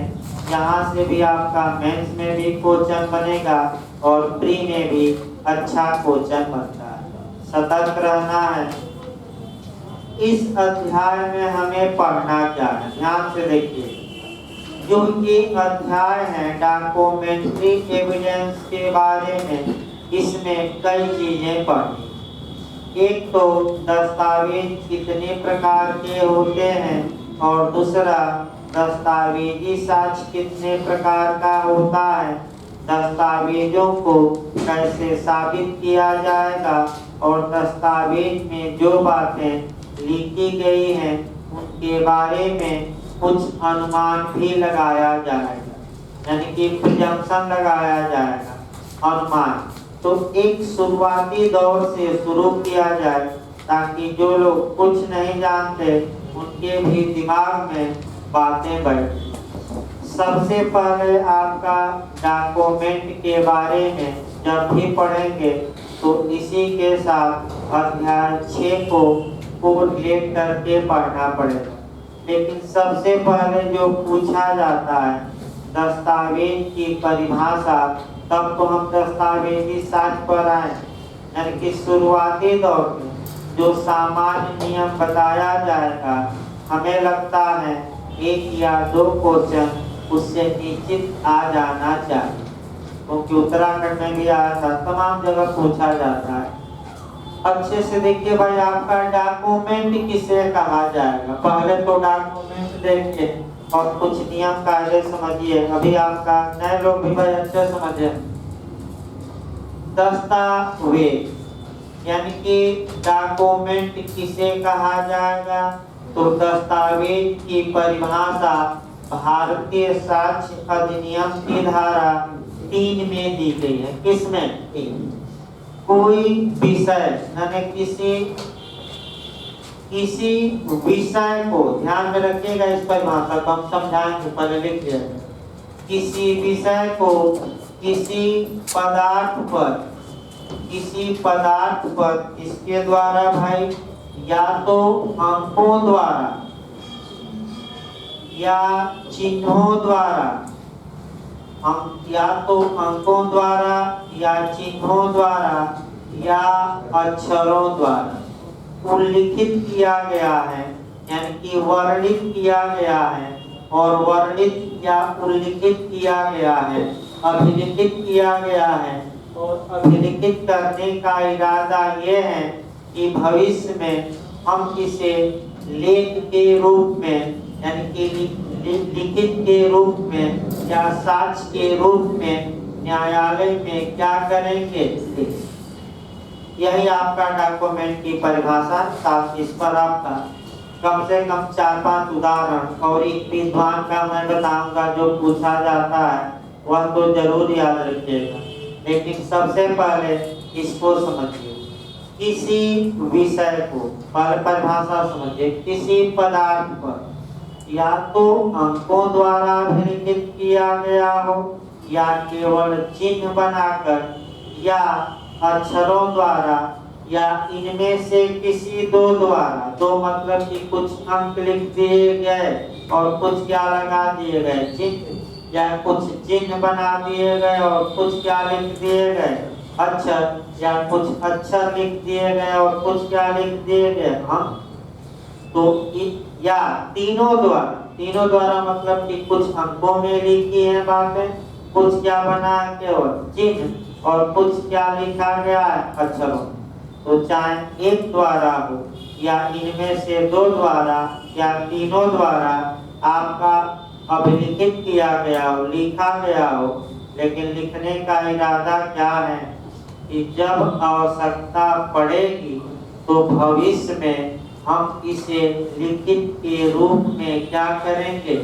यहाँ से भी आपका मेंस में भी क्वेश्चन बनेगा और प्री में भी अच्छा क्वेश्चन बनता है। सतर्क रहना है। इस अध्याय में हमें पढ़ना क्या है? ध्यान से देखिए। जो ये अध्याय है डॉक्यूमेंट्री एविडेंस के बारे में, इसमें कई चीजें पढ़नी। एक तो दस्तावेज कितने प्रकार के होते हैं, और दूसरा दस्तावेजी साक्ष्य कितने प्रकार का होता है, दस्तावेजों को कैसे साबित किया जाएगा, और दस्तावेज में जो बातें लिखी गई हैं उनके बारे में कुछ अनुमान भी लगाया जाएगा, यानी कि प्रिजम्पशन लगाया जाएगा, अनुमान। तो एक शुरुआती दौर से शुरू किया जाए ताकि जो लोग कुछ नहीं जानते उनके भी दिमाग में बातें बैठ। सबसे पहले आपका डॉक्यूमेंट के बारे में जब भी पढ़ेंगे तो इसी के साथ अध्याय 6 को कोरिलेट करके पढ़ना पड़ेगा। लेकिन सबसे पहले जो पूछा जाता है दस्तावेज की परिभाषा, तब तो हम दस्तावेजी साक्ष्य पर आए, यानी कि शुरुआती दौर में जो सामान्य नियम बताया जाएगा, हमें लगता है 1 या 2 क्वेश्चन उससे निश्चित आ जाना चाहिए, क्योंकि उत्तराखंड में भी आया था, तमाम जगह पूछा जाता है। अच्छे से देखिए भाई, आपका डॉक्यूमेंट किसे कहा जाएगा। पहले तो डॉक्यूमेंट देखिए और कुछ नियम कायदे समझिए। अभी आपका नए लोग भी भाई अच्छे समझे। दस्तावेज यानी कि डॉक्यूमेंट किसे कहा जाएगा, तो दस्तावेज की परिभाषा भारतीय साक्ष्य अधिनियम की धारा 3 में दी गई है। किसमें? 3। कोई विषय यानी किसी विषय को, ध्यान में रखिएगा इस परिभाषा को हम समझाएंगे, पहले लिख लिया। किसी विषय को किसी पदार्थ पर इसके द्वारा भाई या तो अंकों द्वारा या चिन्हों द्वारा, या तो अंकों द्वारा या चिन्हों द्वारा या अक्षरों द्वारा उल्लिखित किया गया है, यानी कि वर्णित किया गया है, और वर्णित या उल्लिखित किया गया है, अभिलिखित किया गया है। और अभिलिखित करने का इरादा ये है कि भविष्य में हम इसे लेख के रूप में, यानी कि लिखित के रूप में या साक्ष्य के रूप में न्यायालय में क्या करेंगे। यही आपका डॉक्यूमेंट की परिभाषा था। इस पर आपका कम से कम 4-5 उदाहरण और एक विद्वान का मैं बताऊंगा जो पूछा जाता है, वह तो जरूर याद रखिएगा। लेकिन सबसे पहले इसको समझिए, किसी विषय को, पहले परिभाषा समझिए। किसी पदार्थ पर या तो अंकों द्वारा अभिलिखित किया गया हो, या केवल चिन्ह बनाकर, या अक्षरों द्वारा, या इनमें से किसी 2 द्वारा। 2 मतलब कि कुछ अंक लिख दिए गए और कुछ क्या लगा दिए गए, चिन्ह, या कुछ चिन्ह बना दिए गए और कुछ क्या लिख दिए गए, अक्षर, या कुछ अक्षर लिख दिए गए और कुछ क्या लिख दिए गए, हम। तो या तीनों द्वारा मतलब कि कुछ अंकों में लिखी है बातें, कुछ क्या बना के और चिन्ह, और कुछ क्या लिखा गया है, अक्षरों। तो चाहे एक द्वारा हो या इनमें से 2 द्वारा या तीनों द्वारा आपका अभिलिखित किया गया हो, लिखा गया हो, लेकिन लिखने का इरादा क्या है कि जब आवश्यकता पड़ेगी तो भविष्य में हम इसे लिखित के रूप में क्या करेंगे।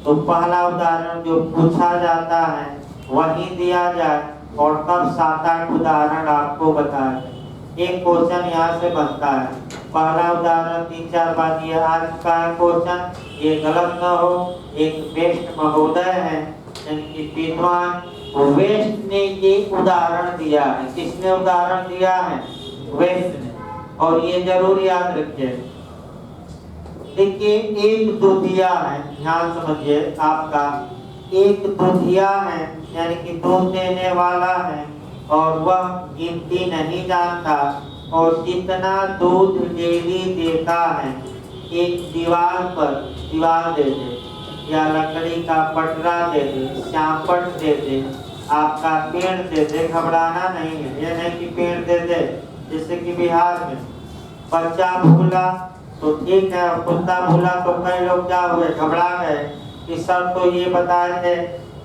तो पहला उदाहरण जो पूछा जाता है वही दिया जाए, और तब 7-8 उदाहरण आपको बताए। एक क्वेश्चन यहाँ से बनता है। पहला उदाहरण 3-4 बार ये आज का क्वेश्चन, ये गलत न हो। एक वेस्ट महोदय है, यानी कि विद्वान वेस्ट ने ये उदाहरण दिया है। किसने उदाहरण दिया है? वेस्ट ने। और ये जरूर याद रखिए। देखिए, एक दुधिया है, ध्यान समझिए। आपका एक दुधिया है, यानी कि दूध देने वाला है, और वह गिनती नहीं जानता, और जितना दूध डेली देता है एक दीवार दे दे, या लकड़ी का पटरा दे दे, श्यामपट दे दे, आपका पेड़ दे दे। घबराना नहीं है, ये नहीं कि पेड़ दे दे। जैसे कि बिहार में बच्चा भूला तो ठीक है, कुत्ता भूला तो कई लोग क्या हुए, घबरा गए कि सर तो ये बताए थे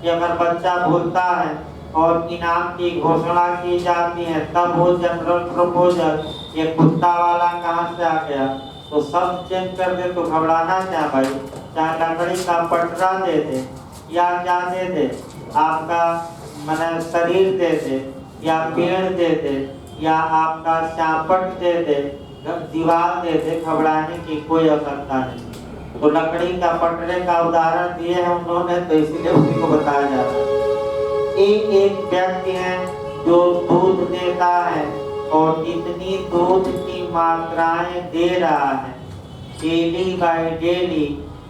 कि अगर बच्चा भूलता है और इनाम की घोषणा की जाती है तब वो जनरल प्रपोजल, ये कुत्ता वाला कहाँ से आ गया। तो सब चेंज कर दे तो घबराना क्या भाई। चाहे लकड़ी का पटरा दे दे, या क्या दे दे, आपका मन शरीर दे दे, या पेड़ दे दे, या आपका श्यामपट दे दे, दीवार दे दे, घबराने की कोई आवश्यकता नहीं। तो लकड़ी का पटरे का उदाहरण दिए हैं उन्होंने, तो इसलिए उसी को बताया जा रहा है। एक व्यक्ति है जो दूध देता है और इतनी दूध की मात्राएं दे रहा है, डेली बाय डेली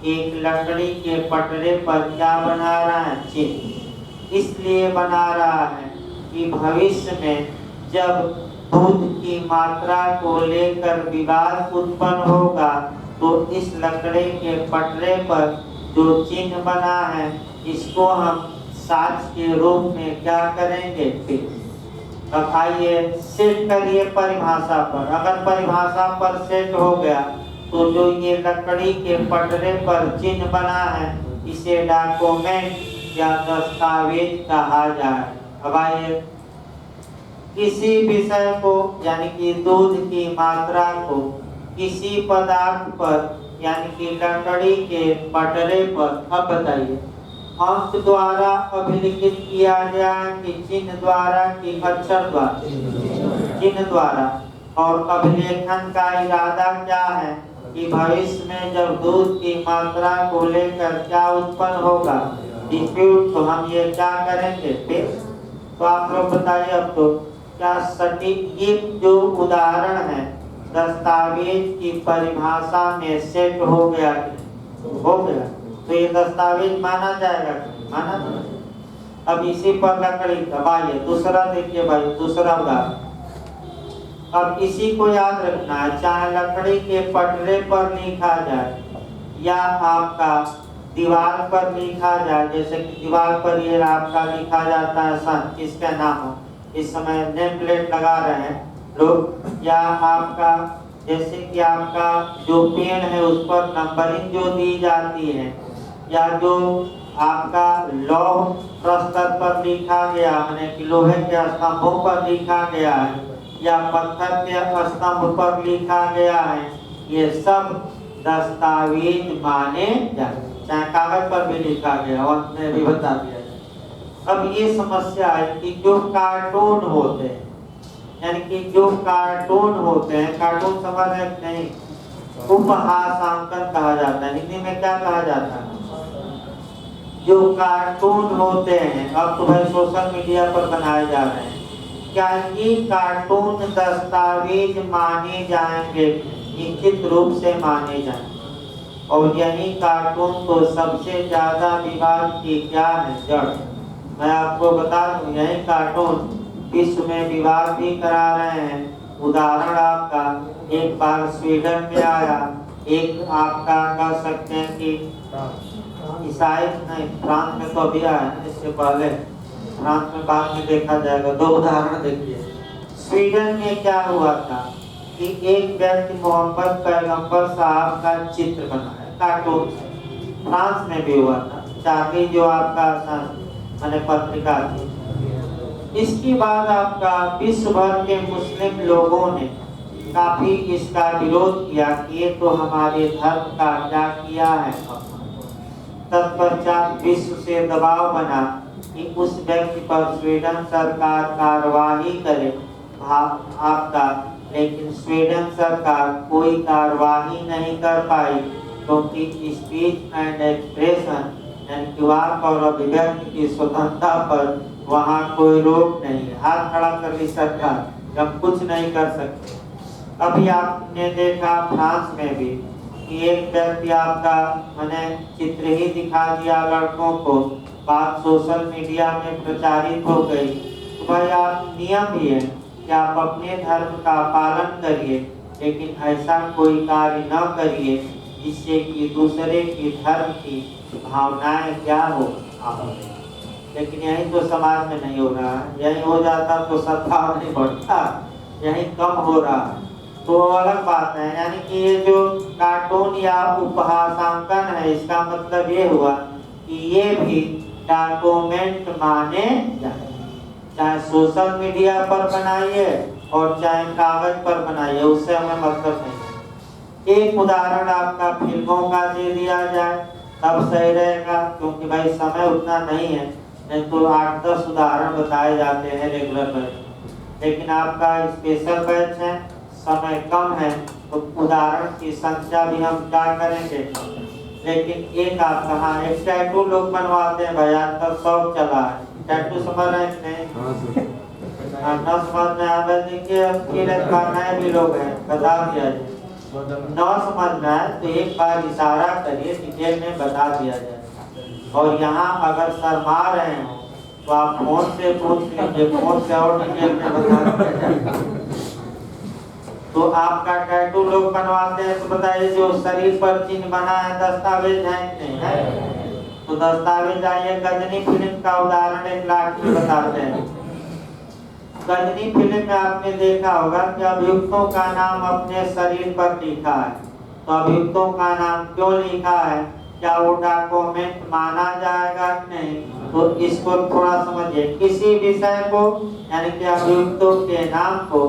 एक लकड़ी के पटरे पर क्या बना रहा है, चिन्ह। इसलिए बना रहा है कि भविष्य में जब दूध की मात्रा को लेकर विवाद उत्पन्न होगा तो इस लकड़ी के पटरे पर जो चिन्ह बना है इसको हम साक्ष्य के रूप में क्या करेंगे, फिर। अब आइए सेट करिए परिभाषा पर। अगर परिभाषा पर सेट हो गया तो जो ये लकड़ी के पटरे पर चिन्ह बना है इसे डॉक्यूमेंट या दस्तावेज कहा जाए। अब आइए किसी विषय को यानी कि दूध की मात्रा को किसी पदार्थ पर यानी कि लकड़ी के पटरे पर, अब बताइए, अंक द्वारा अभिलिखित किया गया कि चिन्ह द्वारा कि अक्षर द्वारा, चिन्ह द्वारा। और अभिलेखन का इरादा क्या है कि भविष्य में जब दूध की मात्रा को लेकर क्या उत्पन्न होगा, डिस्प्यूट, तो हम ये क्या करेंगे, फिर। तो आप लोग बताइए अब तो क्या सटीक ये जो उदाहरण है दस्तावेज की परिभाषा में सेट हो गया, हो गया, तो ये दस्तावेज माना जाएगा, माना जाएगा। अब इसी पर लकड़ी का, आइए दूसरा देखिए भाई, दूसरा उदाहरण। अब इसी को याद रखना है, चाहे लकड़ी के पटरे पर लिखा जाए या आपका दीवार पर लिखा जाए, जैसे कि दीवार पर ये आपका लिखा जाता है सन, किसका नाम हो, इस समय नेम प्लेट लगा रहे हैं लोग, या आपका जैसे कि आपका जो पेन है उस पर नंबरिंग जो दी जाती है, या जो आपका लौह प्रस्तर पर लिखा गया माने कि लोहे के स्तंभों पर लिखा गया है या पत्थर के स्तंभ पर लिखा गया है, ये सब दस्तावेज माने जाए, चाहे कागज पर भी लिखा गया, और मैं भी बता दिया। अब ये समस्या है कि जो कार्टून होते हैं यानी कि जो कार्टून होते हैं, कार्टून समझ रहे नहीं, उपहासांकन कहा जाता है, हिंदी में क्या कहा जाता है, जो कार्टून होते हैं, अब तो भाई सोशल मीडिया पर बनाए जा रहे हैं, क्या ये कार्टून दस्तावेज माने जाएंगे, निश्चित रूप से माने जाएंगे। और यही कार्टून तो सबसे ज्यादा विवाद की क्या है, जड़। मैं आपको बता दूं, यही कार्टून विश्व में विवाद भी करा रहे हैं। उदाहरण आपका एक बार स्वीडन में आया, एक आपका कह सकते हैं कि ईसाई नहीं, फ्रांस में तो अभी आया, इससे पहले फ्रांस में बाद में देखा जाएगा। दो उदाहरण देखिए। स्वीडन में क्या हुआ था कि एक व्यक्ति मोहम्मद पैगंबर साहब का चित्र बनाया कार्टून, फ्रांस में भी हुआ था, चार्ली जो आपका मैंने पत्रिका थी। इसके बाद आपका विश्व भर के मुस्लिम लोगों ने काफी इसका विरोध किया कि ये तो हमारे धर्म का क्या किया है। तत्पश्चात विश्व से दबाव बना कि उस व्यक्ति पर स्वीडन सरकार कार्यवाही करे आपका, लेकिन स्वीडन सरकार कोई कार्यवाही नहीं कर पाई क्योंकि स्पीच एंड एक्सप्रेशन यानी कि वाक और अभिव्यक्ति की स्वतंत्रता पर वहाँ कोई रोक नहीं है। हाथ खड़ा कर ली सरकार, हम कुछ नहीं कर सकते। अभी आपने देखा फ्रांस में भी कि एक व्यक्ति आपका मैंने चित्र ही दिखा दिया लड़कों को, बात सोशल मीडिया में प्रचारित हो गई। तो भाई आप नियम भी है कि आप अपने धर्म का पालन करिए, लेकिन ऐसा कोई कार्य न करिए जिससे कि दूसरे की धर्म की भावनाएं क्या हो। लेकिन यही तो समाज में नहीं हो रहा है, यही हो जाता तो सद्भाव नहीं बढ़ता, यही कम हो रहा है, तो अलग बात है। यानी कि ये जो कार्टून या उपहासांकन है, इसका मतलब ये हुआ कि ये भी डॉक्यूमेंट माने जाए, चाहे सोशल मीडिया पर बनाइए और चाहे कागज पर बनाइए, उससे हमें मतलब नहीं। एक उदाहरण आपका फिल्मों का दे दिया जाए तब सही रहेगा, क्योंकि भाई समय उतना नहीं है, नहीं तो 8-10 उदाहरण बताए जाते हैं रेगुलर बैच, लेकिन आपका स्पेशल बैच है समय कम है तो उदाहरण की संख्या भी हम क्या करेंगे। लेकिन एक आप कहा एक टैटू लोग बनवाते हैं भाई, आजकल शौक चला है। टैटू समझ रहे हैं नहीं? न समझ में आवे देखिए नए भी लोग हैं, बता दिया जाए। न समझना है तो एक बार इशारा करिए, डिटेल में बता दिया जाए। और यहाँ अगर शर्मा रहे हो तो आप फोन से पूछ लीजिए, फोन से और डिटेल में बता दिया जाए। तो आपका टैटू लोग बनवाते हैं तो बताइए जो शरीर पर चिन्ह बना है दस्तावेज है नहीं है? तो दस्तावेज आइए गजनी फिल्म का उदाहरण एक लाख में बताते हैं। गजनी फिल्म में आपने देखा होगा कि अभियुक्तों का नाम अपने शरीर पर लिखा है। तो अभियुक्तों का नाम क्यों लिखा है, क्या वो डॉक्यूमेंट माना जाएगा कि नहीं? तो इसको थोड़ा समझिए। किसी विषय को यानी कि अभियुक्तों के नाम को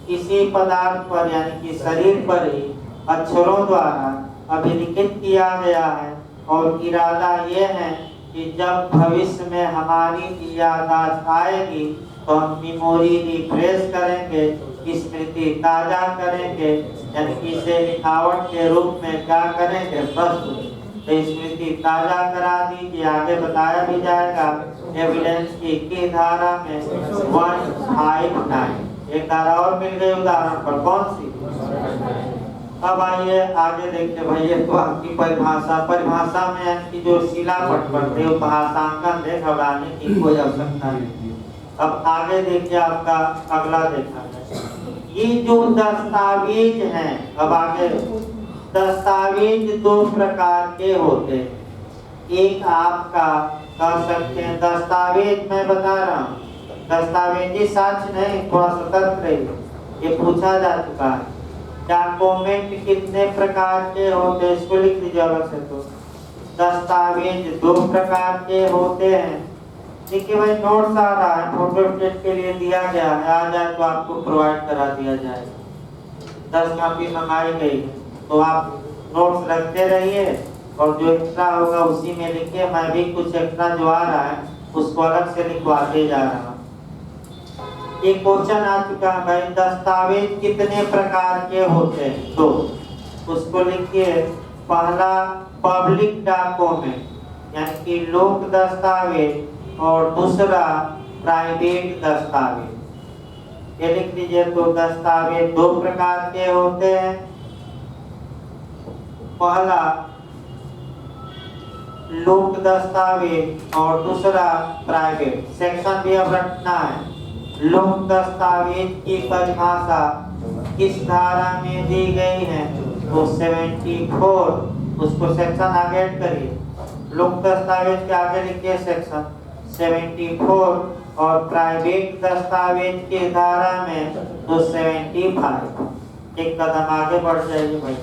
किसी पदार्थ पर यानी कि शरीर पर ही अक्षरों द्वारा अभिलिखित किया गया है और इरादा ये है कि जब भविष्य में हमारी याददाश्त आएगी तो हम मेमोरी रिफ्रेश करेंगे, स्मृति ताजा करेंगे, यानी कि इसे लिखावट के रूप में क्या करेंगे प्रस्तुत। तो स्मृति ताजा करा दीजिए। आगे बताया भी जाएगा एविडेंस की किस धारा में 159 एक धारा और मिल गई उदाहरण पर, कौन सी? अब आइए आगे देखते भाई। ये तो आपकी परिभाषा में यानी कि जो शिलापट पर थे भाषांकन थे, घबराने की कोई आवश्यकता नहीं। अब आगे देखिए आपका अगला देखा है ये जो दस्तावेज हैं। अब आगे दस्तावेज दो प्रकार के होते हैं। एक आपका कह सकते हैं दस्तावेज, मैं बता रहा हूँ दस्तावेजी साक्ष्य नहीं, थोड़ा सतर्क रहिए, ये पूछा जा चुका है। डॉक्यूमेंट कितने प्रकार के होते हैं इसको लिख लीजिए अलग से। तो दस्तावेज दो प्रकार के होते हैं। देखिए भाई नोट्स आ रहा है, फोटो स्टेट के लिए दिया गया है, आ जाए तो आपको प्रोवाइड करा दिया जाएगा। 10 कॉपी मंगाई गई तो आप नोट्स रखते रहिए और जो एक्स्ट्रा होगा उसी में लिखिए। मैं भी कुछ एक्स्ट्रा जो आ रहा है उसको अलग से लिखवाते जा रहा हूँ। एक क्वेश्चन आ चुका है भाई, दस्तावेज कितने प्रकार के होते हैं? तो उसको लिखिए। पहला पब्लिक डॉक्यूमेंट यानी कि लोक दस्तावेज और दूसरा प्राइवेट दस्तावेज। ये लिख लीजिए। तो दस्तावेज दो प्रकार के होते हैं। पहला लोक दस्तावेज और दूसरा प्राइवेट। सेक्शन भी अब रखना है। लोक दस्तावेज की परिभाषा किस धारा में दी गई है? तो 74, उसको सेक्शन आगे ऐड करिए। लोक दस्तावेज के आगे लिखिए सेक्शन 74 और प्राइवेट दस्तावेज की धारा में तो 75। एक कदम आगे बढ़ जाइए भाई।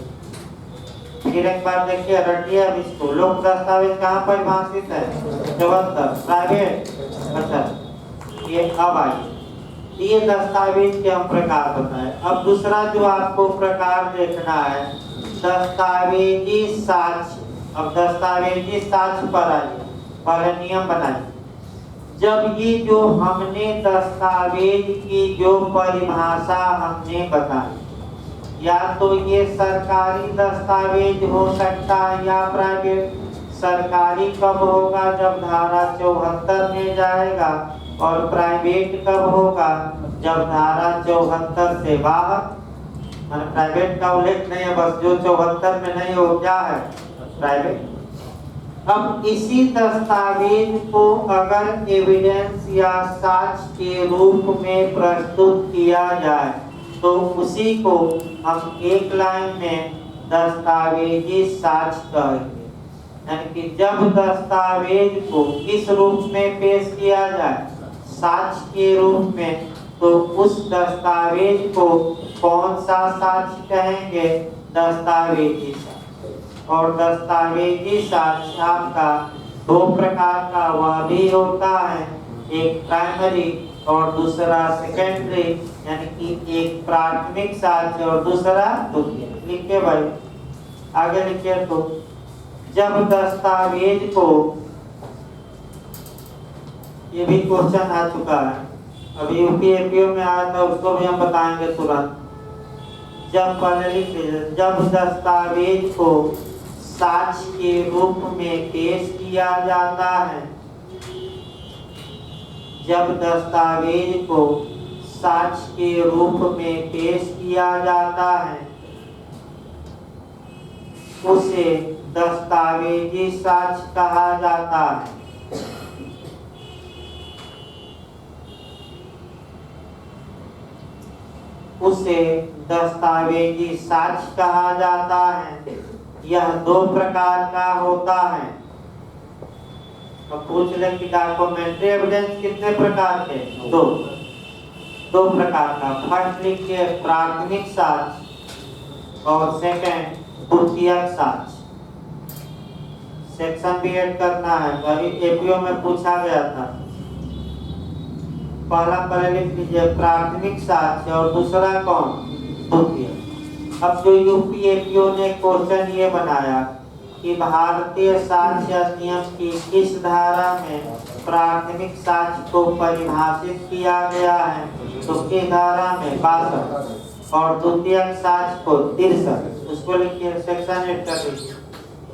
फिर एक बार देखिए रटिए अब इसको। लोक दस्तावेज कहाँ परिभाषित है? 74। प्राइवेट अच्छा ये अब आइए। ये दस्तावेज के हम प्रकार बताए। अब दूसरा जो आपको प्रकार देखना है दस्तावेजी साक्ष्य। अब दस्तावेजी साक्ष्य पर आइए, पहले नियम बनाइए। जब ये जो हमने दस्तावेज की जो परिभाषा हमने बताई, या तो ये सरकारी दस्तावेज हो सकता है या प्राइवेट। सरकारी कब होगा? जब धारा 74 में जाएगा। और प्राइवेट कब होगा? जब धारा 74 से बाहर। प्राइवेट का उल्लेख नहीं है, बस जो 74 में नहीं हो क्या है प्राइवेट। अब इसी दस्तावेज को अगर एविडेंस या साक्ष्य के रूप में प्रस्तुत किया जाए तो उसी को हम एक लाइन में दस्तावेजी साक्ष्य कहेंगे। यानी कि जब दस्तावेज को किस रूप में पेश किया जाए? साक्ष्य के रूप में, तो उस दस्तावेज को कौन सा साक्ष्य कहेंगे? दस्तावेजी साक्ष्य। और दस्तावेजी साक्ष्य आपका दो प्रकार का वह भी होता है, एक प्राइमरी और दूसरा सेकेंडरी। यानी कि एक प्राथमिक साक्ष्य और दूसरा द्वितीयक। लिखिए भाई आगे लिखिए। तो जब दस्तावेज को, ये भी क्वेश्चन आ चुका है अभी यूपीएपीओ में आया था, उसको भी हम बताएंगे तुरंत। जब दस्तावेज को साक्ष्य के रूप में पेश किया जाता है, जब दस्तावेज को साक्ष्य के रूप में पेश किया जाता है, उसे दस्तावेजी साक्ष्य कहा जाता है। उसे दस्तावेजी साक्ष्य कहा जाता है। यह दो प्रकार का होता है। तो पूछ ले कि डॉक्यूमेंट्री एविडेंस कितने प्रकार के? दो प्रकार का। फर्स्ट लिखिए प्राथमिक साक्ष्य और सेकंड द्वितीयक साक्ष्य। सेक्शन भी ऐड करना है, अभी एपीओ में पूछा गया था। पहला पहले लिख लीजिए प्राथमिक साक्ष्य और दूसरा कौन? द्वितीयक। अब जो यूपी एपीओ ने क्वेश्चन ये बनाया कि भारतीय साक्ष्य अधिनियम की किस धारा में प्राथमिक साक्ष्य को परिभाषित किया गया है, तो किस धारा में? 62। और द्वितीयक साक्ष्य को 63। उसको लिखिए सेक्शन ऐड कर लीजिए।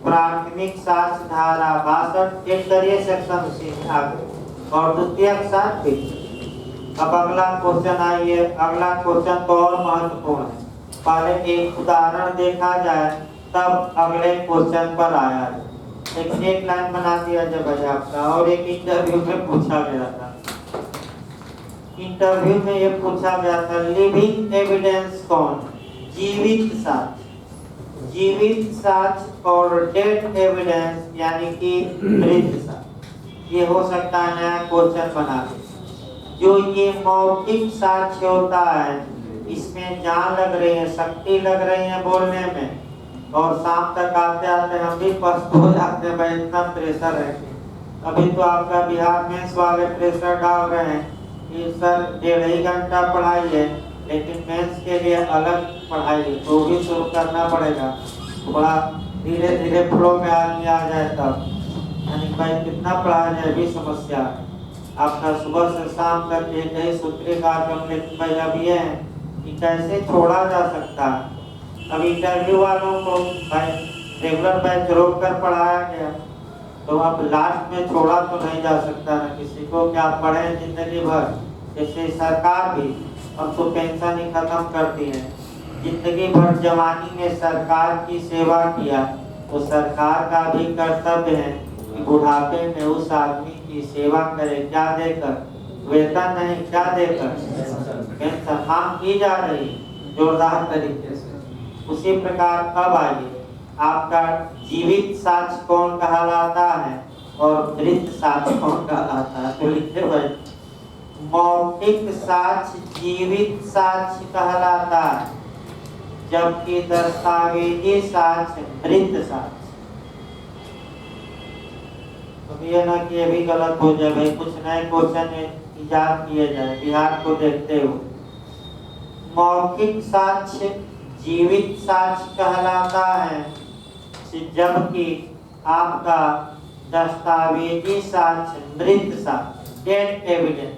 प्राथमिक साक्ष्य धारा 62 ऐड करिए सेक्शन से आगे, और द्वितीयक साक्ष्य 63। अब अगला क्वेश्चन आइए। अगला क्वेश्चन तो और महत्वपूर्ण है। पहले एक उदाहरण देखा जाए तब अगले क्वेश्चन पर आया है। एक लाइन बना दिया जब आपका। और एक इंटरव्यू में पूछा गया था। इंटरव्यू में ये पूछा गया था लिविंग एविडेंस कौन? जीवित साक्ष्य। जीवित साक्ष्य और डेड एविडेंस यानी कि मृत साक्ष्य। ये हो सकता है नया क्वेश्चन बना दे। जो ये मौखिक साक्ष्य होता है, इसमें जान लग रही है, शक्ति लग रही है बोलने में, और शाम तक आते आते हम भी पस्त हो जाते हैं, भाई इतना प्रेशर है। अभी तो आपका बिहार मेंस वाले प्रेशर डाल रहे हैं कि सर 1.5 घंटा पढ़ाई है, लेकिन मेंस के लिए अलग पढ़ाई है, तो भी शुरू करना पड़ेगा। थोड़ा धीरे धीरे फ्लो में आदमी आ जाए तब, यानी भाई कितना पढ़ाया जाए भी समस्या है। आपका सुबह से शाम तक एक ही सूत्री कार्यक्रम, लेकिन भाई अब ये है कि कैसे छोड़ा जा सकता है। अब इंटरव्यू वालों को भाई रेगुलर बैच रोक कर पढ़ाया गया, तो अब लास्ट में छोड़ा तो नहीं जा सकता ना किसी को कि आप पढ़ें जिंदगी भर। जैसे सरकार भी अब तो पेंशन ही खत्म करती है। जिंदगी भर जवानी में सरकार की सेवा किया, तो सरकार का भी कर्तव्य है कि बुढ़ापे में उस आदमी की सेवा करे। क्या देकर? वेतन नहीं, क्या देकर? पेंशन मांग की जा रही जोरदार तरीके से। उसी प्रकार अब आइए, आपका जीवित साक्ष्य कौन कहलाता है और मृत साक्ष्य कौन कहलाता है? तो लिखे भाई, मौखिक साक्ष्य जीवित साक्ष्य कहलाता है, जबकि दस्तावेजी साक्ष्य मृत साक्ष्य। अब ये ना कि ये भी गलत हो जाए भाई, कुछ नए क्वेश्चन इजाद किए जाए बिहार को देखते हुए। मौखिक साक्ष्य जीवित साक्ष्य कहलाता है, जबकि आपका दस्तावेजी साक्ष्य मृत साक्ष्य डेड एविडेंस।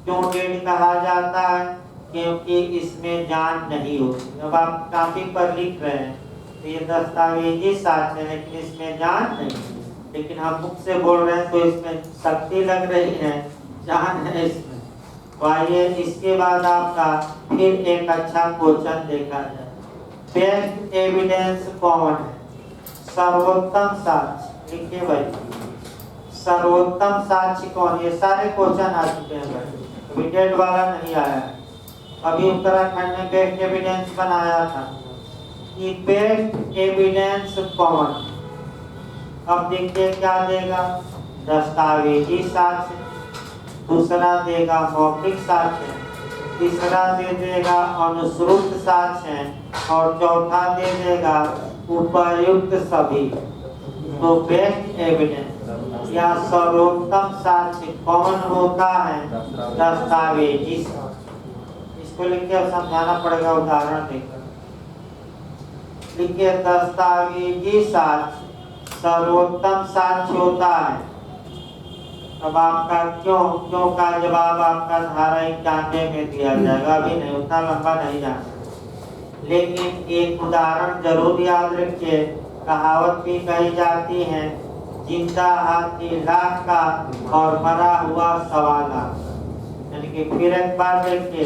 क्यों डेड कहा जाता है? क्योंकि इसमें जान नहीं होती। अब आप काफी पर लिख रहे हैं तो ये दस्तावेजी साक्ष्य है, लेकिन इसमें जान नहीं, लेकिन हम मुख से बोल रहे हैं तो इसमें शक्ति लग रही है, जान है इसमें। तो आइए इसके बाद आपका फिर एक अच्छा क्वेश्चन देखा जाए। बेस्ट एविडेंस कौन है? सर्वोत्तम साक्ष्य। लिखिए भाई, सर्वोत्तम साक्ष्य कौन? ये सारे क्वेश्चन आ चुके हैं भाई, विकेट वाला नहीं आया है। अभी उत्तराखंड में बेस्ट एविडेंस बनाया था कि बेस्ट एविडेंस कौन। अब देखिए क्या देगा? दस्तावेजी साक्ष्य, दूसरा देगा मौखिक साक्ष्य, तीसरा दे देगा अनुश्रुत साक्ष्य, और चौथा दे देगा उपर्युक्त सभी। तो बेस्ट एविडेंस या सर्वोत्तम साक्ष्य कौन होता है? दस्तावेजी साक्ष्य। इसको लिखकर समझाना पड़ेगा उदाहरण देकर। लिखिए दस्तावेजी साक्ष्य सर्वोत्तम साक्ष्य होता है। अब आपका क्यों का जवाब आपका धारा 91 में दिया जाएगा। अभी नहीं, उतना लंबा नहीं जाना। लेकिन एक उदाहरण जरूर याद रखिए। कहावत भी कही जाती है, जिंदा हाथी लाख का और मरा हुआ 1.25 लाख। यानी कि फिर एक बार देखिए,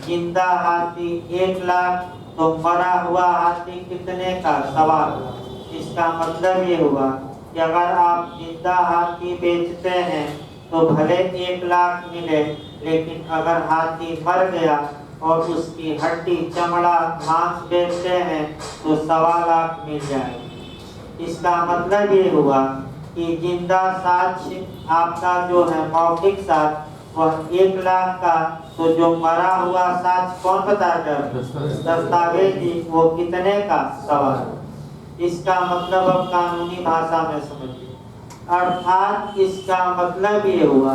जिंदा हाथी 1 लाख तो मरा हुआ हाथी कितने का? 1.25 लाख। इसका मतलब ये हुआ कि अगर आप जिंदा हाथी बेचते हैं तो भले 1 लाख मिले, लेकिन अगर हाथी मर गया और उसकी हड्डी चमड़ा मांस बेचते हैं तो 1.25 लाख मिल जाएगा। इसका मतलब ये हुआ कि जिंदा साक्ष्य आपका जो है मौखिक साक्ष्य वह 1 लाख का, तो जो मरा हुआ साक्ष्य कौन बताकर? दस्तावेजी, वो कितने का? 1.25। इसका मतलब अब कानूनी भाषा में समझिए। अर्थात इसका मतलब ये हुआ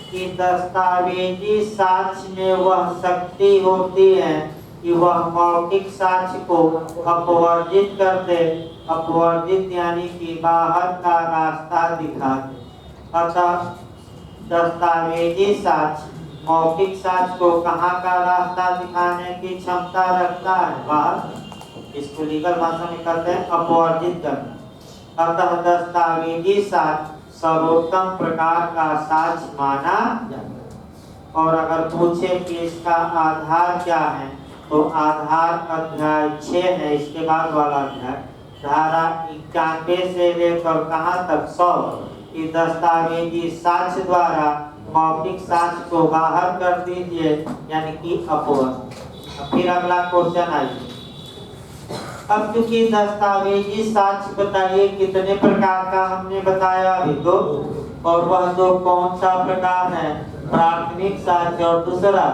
कि दस्तावेजी साक्ष्य में वह शक्ति होती है कि वह मौखिक साक्ष्य को अपवर्जित कर दे। अपवर्जित यानी कि बाहर का रास्ता दिखा दे। अतः दस्तावेजी साक्ष्य मौखिक साक्ष्य को कहाँ का रास्ता दिखाने की क्षमता रखता है? बाहर। इसको लीगल भाषा में कहते हैं अपवर्जित करना। अतः दस्तावेजी साक्ष्य सर्वोत्तम प्रकार का साक्ष्य माना जाता है। और अगर पूछे कि इसका आधार क्या है, तो आधार अध्याय 6 है, इसके बाद वाला अध्याय, धारा 91 से लेकर कहाँ तक? 100 कि दस्तावेजी साक्ष्य द्वारा मौखिक साक्ष्य को बाहर कर दीजिए, यानी कि अपवर्जित। फिर अगला क्वेश्चन आइए। अब क्योंकि दस्तावेजी साक्ष्य बताइए कितने प्रकार का हमने बताया अभी? 2। और वह 2 कौन सा प्रकार है? प्राथमिक साक्ष्य और दूसरा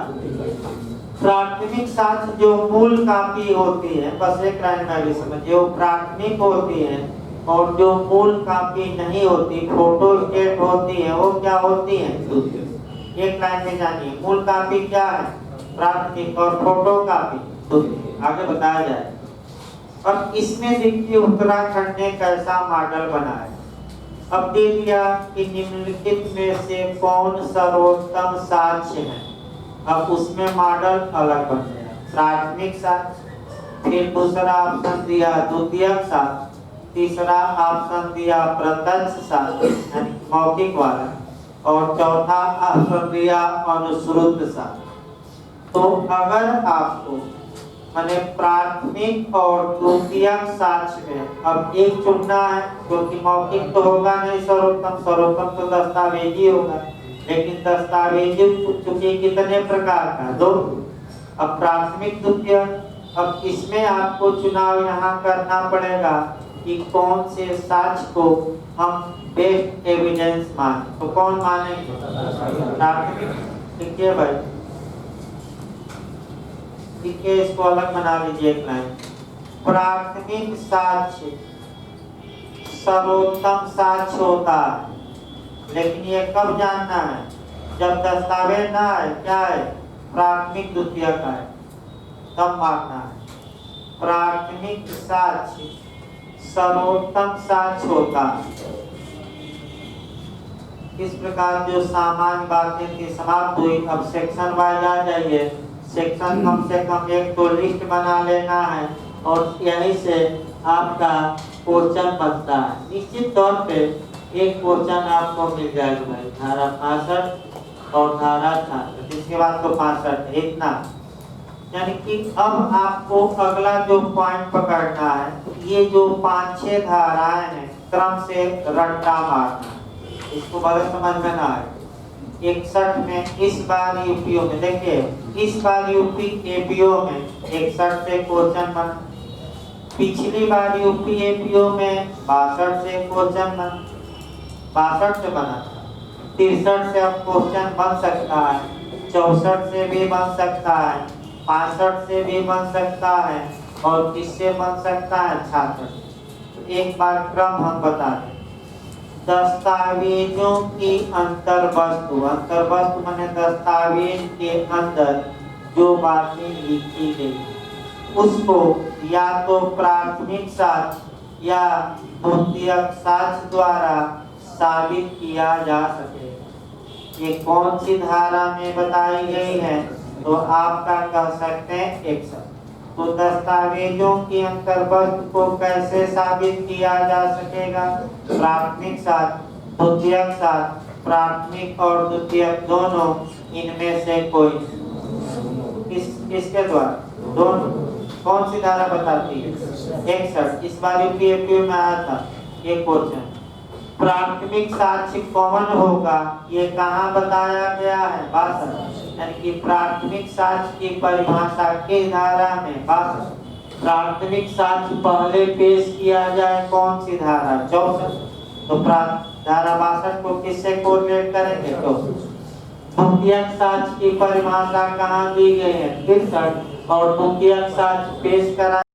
प्राथमिक साक्ष्य जो मूल कापी होती है, बस एक लाइन में भी समझिए, वो प्राथमिक होती है। और जो मूल कापी नहीं होती, फोटो स्टेट होती है, वो क्या होती है? एक लाइन में जानिए, मूल कापी क्या है? प्राथमिक। और फोटो कापी आगे बताया जाए। अब इसमें देखिए उत्तराखंड ने कैसा मॉडल बनाया। अब दे दिया कि निम्नलिखित में से कौन सर्वोत्तम साक्ष्य है। अब उसमें मॉडल अलग बन गया, प्राथमिक साक्ष्य, फिर दूसरा ऑप्शन दिया द्वितीयक साक्ष्य, तीसरा ऑप्शन दिया प्रत्यक्ष साक्ष्य यानी मौखिक वाला, और चौथा ऑप्शन दिया अनुश्रुत साक्ष्य। तो अगर आपको माने प्राथमिक और द्वितीयक साक्ष्य में अब एक चुनना है, क्योंकि मौखिक तो होगा नहीं सर्वोत्तम, सर्वोत्तम तो दस्तावेजी होगा। लेकिन दस्तावेजी चूंकि कितने प्रकार का? 2। अब प्राथमिक द्वितीयक, अब इसमें आपको चुनाव यहाँ करना पड़ेगा कि कौन से साक्ष्य को हम बेस्ट एविडेंस माने। तो कौन मानेंगे? प्राथमिक। ठीक है भाई, ठीक है, इसको अलग बना लीजिए एक लाइन। प्राथमिक साक्ष्य सर्वोत्तम साक्ष्य होता है, लेकिन ये कब जानना है? जब दस्तावेज ना है, क्या है? प्राथमिक द्वितीयक है, तब मानना है। प्राथमिक साक्ष्य सर्वोत्तम साक्ष्य होता है। इस प्रकार जो सामान्य बातें थी समाप्त हुई। अब सेक्शन वाइज आ जाइए। सेक्शन कम से कम एक तो लिस्ट बना लेना है, और यहीं से आपका क्वेश्चन बनता है। निश्चित तौर पे एक क्वेश्चन आपको मिल जाएगा भाई, धारा 65 और धारा 66, इसके बाद तो 65 इतना। यानी कि अब आपको अगला जो पॉइंट पकड़ना है, ये जो 5-6 धाराएं हैं क्रम से रट्टा मारना, इसको बगैर समझ में ना आए। 61 में इस बार यूपीओ में देखिए, इस बार यूपी एपीओ में 61 से क्वेश्चन बना, पिछली बार यूपी एपीओ में 62 से क्वेश्चन बना, 62 से बना था। 63 से अब क्वेश्चन बन सकता है, 64 से भी बन सकता है, 65 से भी बन सकता है, और किससे बन सकता है? 66। तो एक बार क्रम हम बता दें। दस्तावेजों की अंतर्वस्तु, अंतर्वस्तु माने दस्तावेज के अंदर जो बातें लिखी गई उसको या तो प्राथमिक साक्ष्य या द्वितीयक साक्ष्य द्वारा साबित किया जा सके। ये कौन सी धारा में बताई गई है? तो आपका कह सकते हैं 61। तो दस्तावेजों की अंतर्वस्त को कैसे साबित किया जा सकेगा? प्राथमिक साक्ष्य, द्वितीयक साक्ष्य, प्राथमिक और द्वितीयक दोनों, इनमें से कोई। किसके द्वारा? दोनों। कौन सी धारा बताती है? 61। इस बार यूपीएससी में आया था एक क्वेश्चन। प्राथमिक साक्ष्य कौन होगा, ये कहाँ बताया गया है? 62। यानी कि प्राथमिक साक्ष्य की परिभाषा के धारा में 62। प्राथमिक साक्ष्य पहले पेश किया जाए कौन सी धारा? 64। तो धारा 62 को किससे कोरिलेट करेंगे? 64। द्वितीयक साक्ष्य की परिभाषा कहाँ दी गई है? 63। और द्वितीयक साक्ष्य पेश करा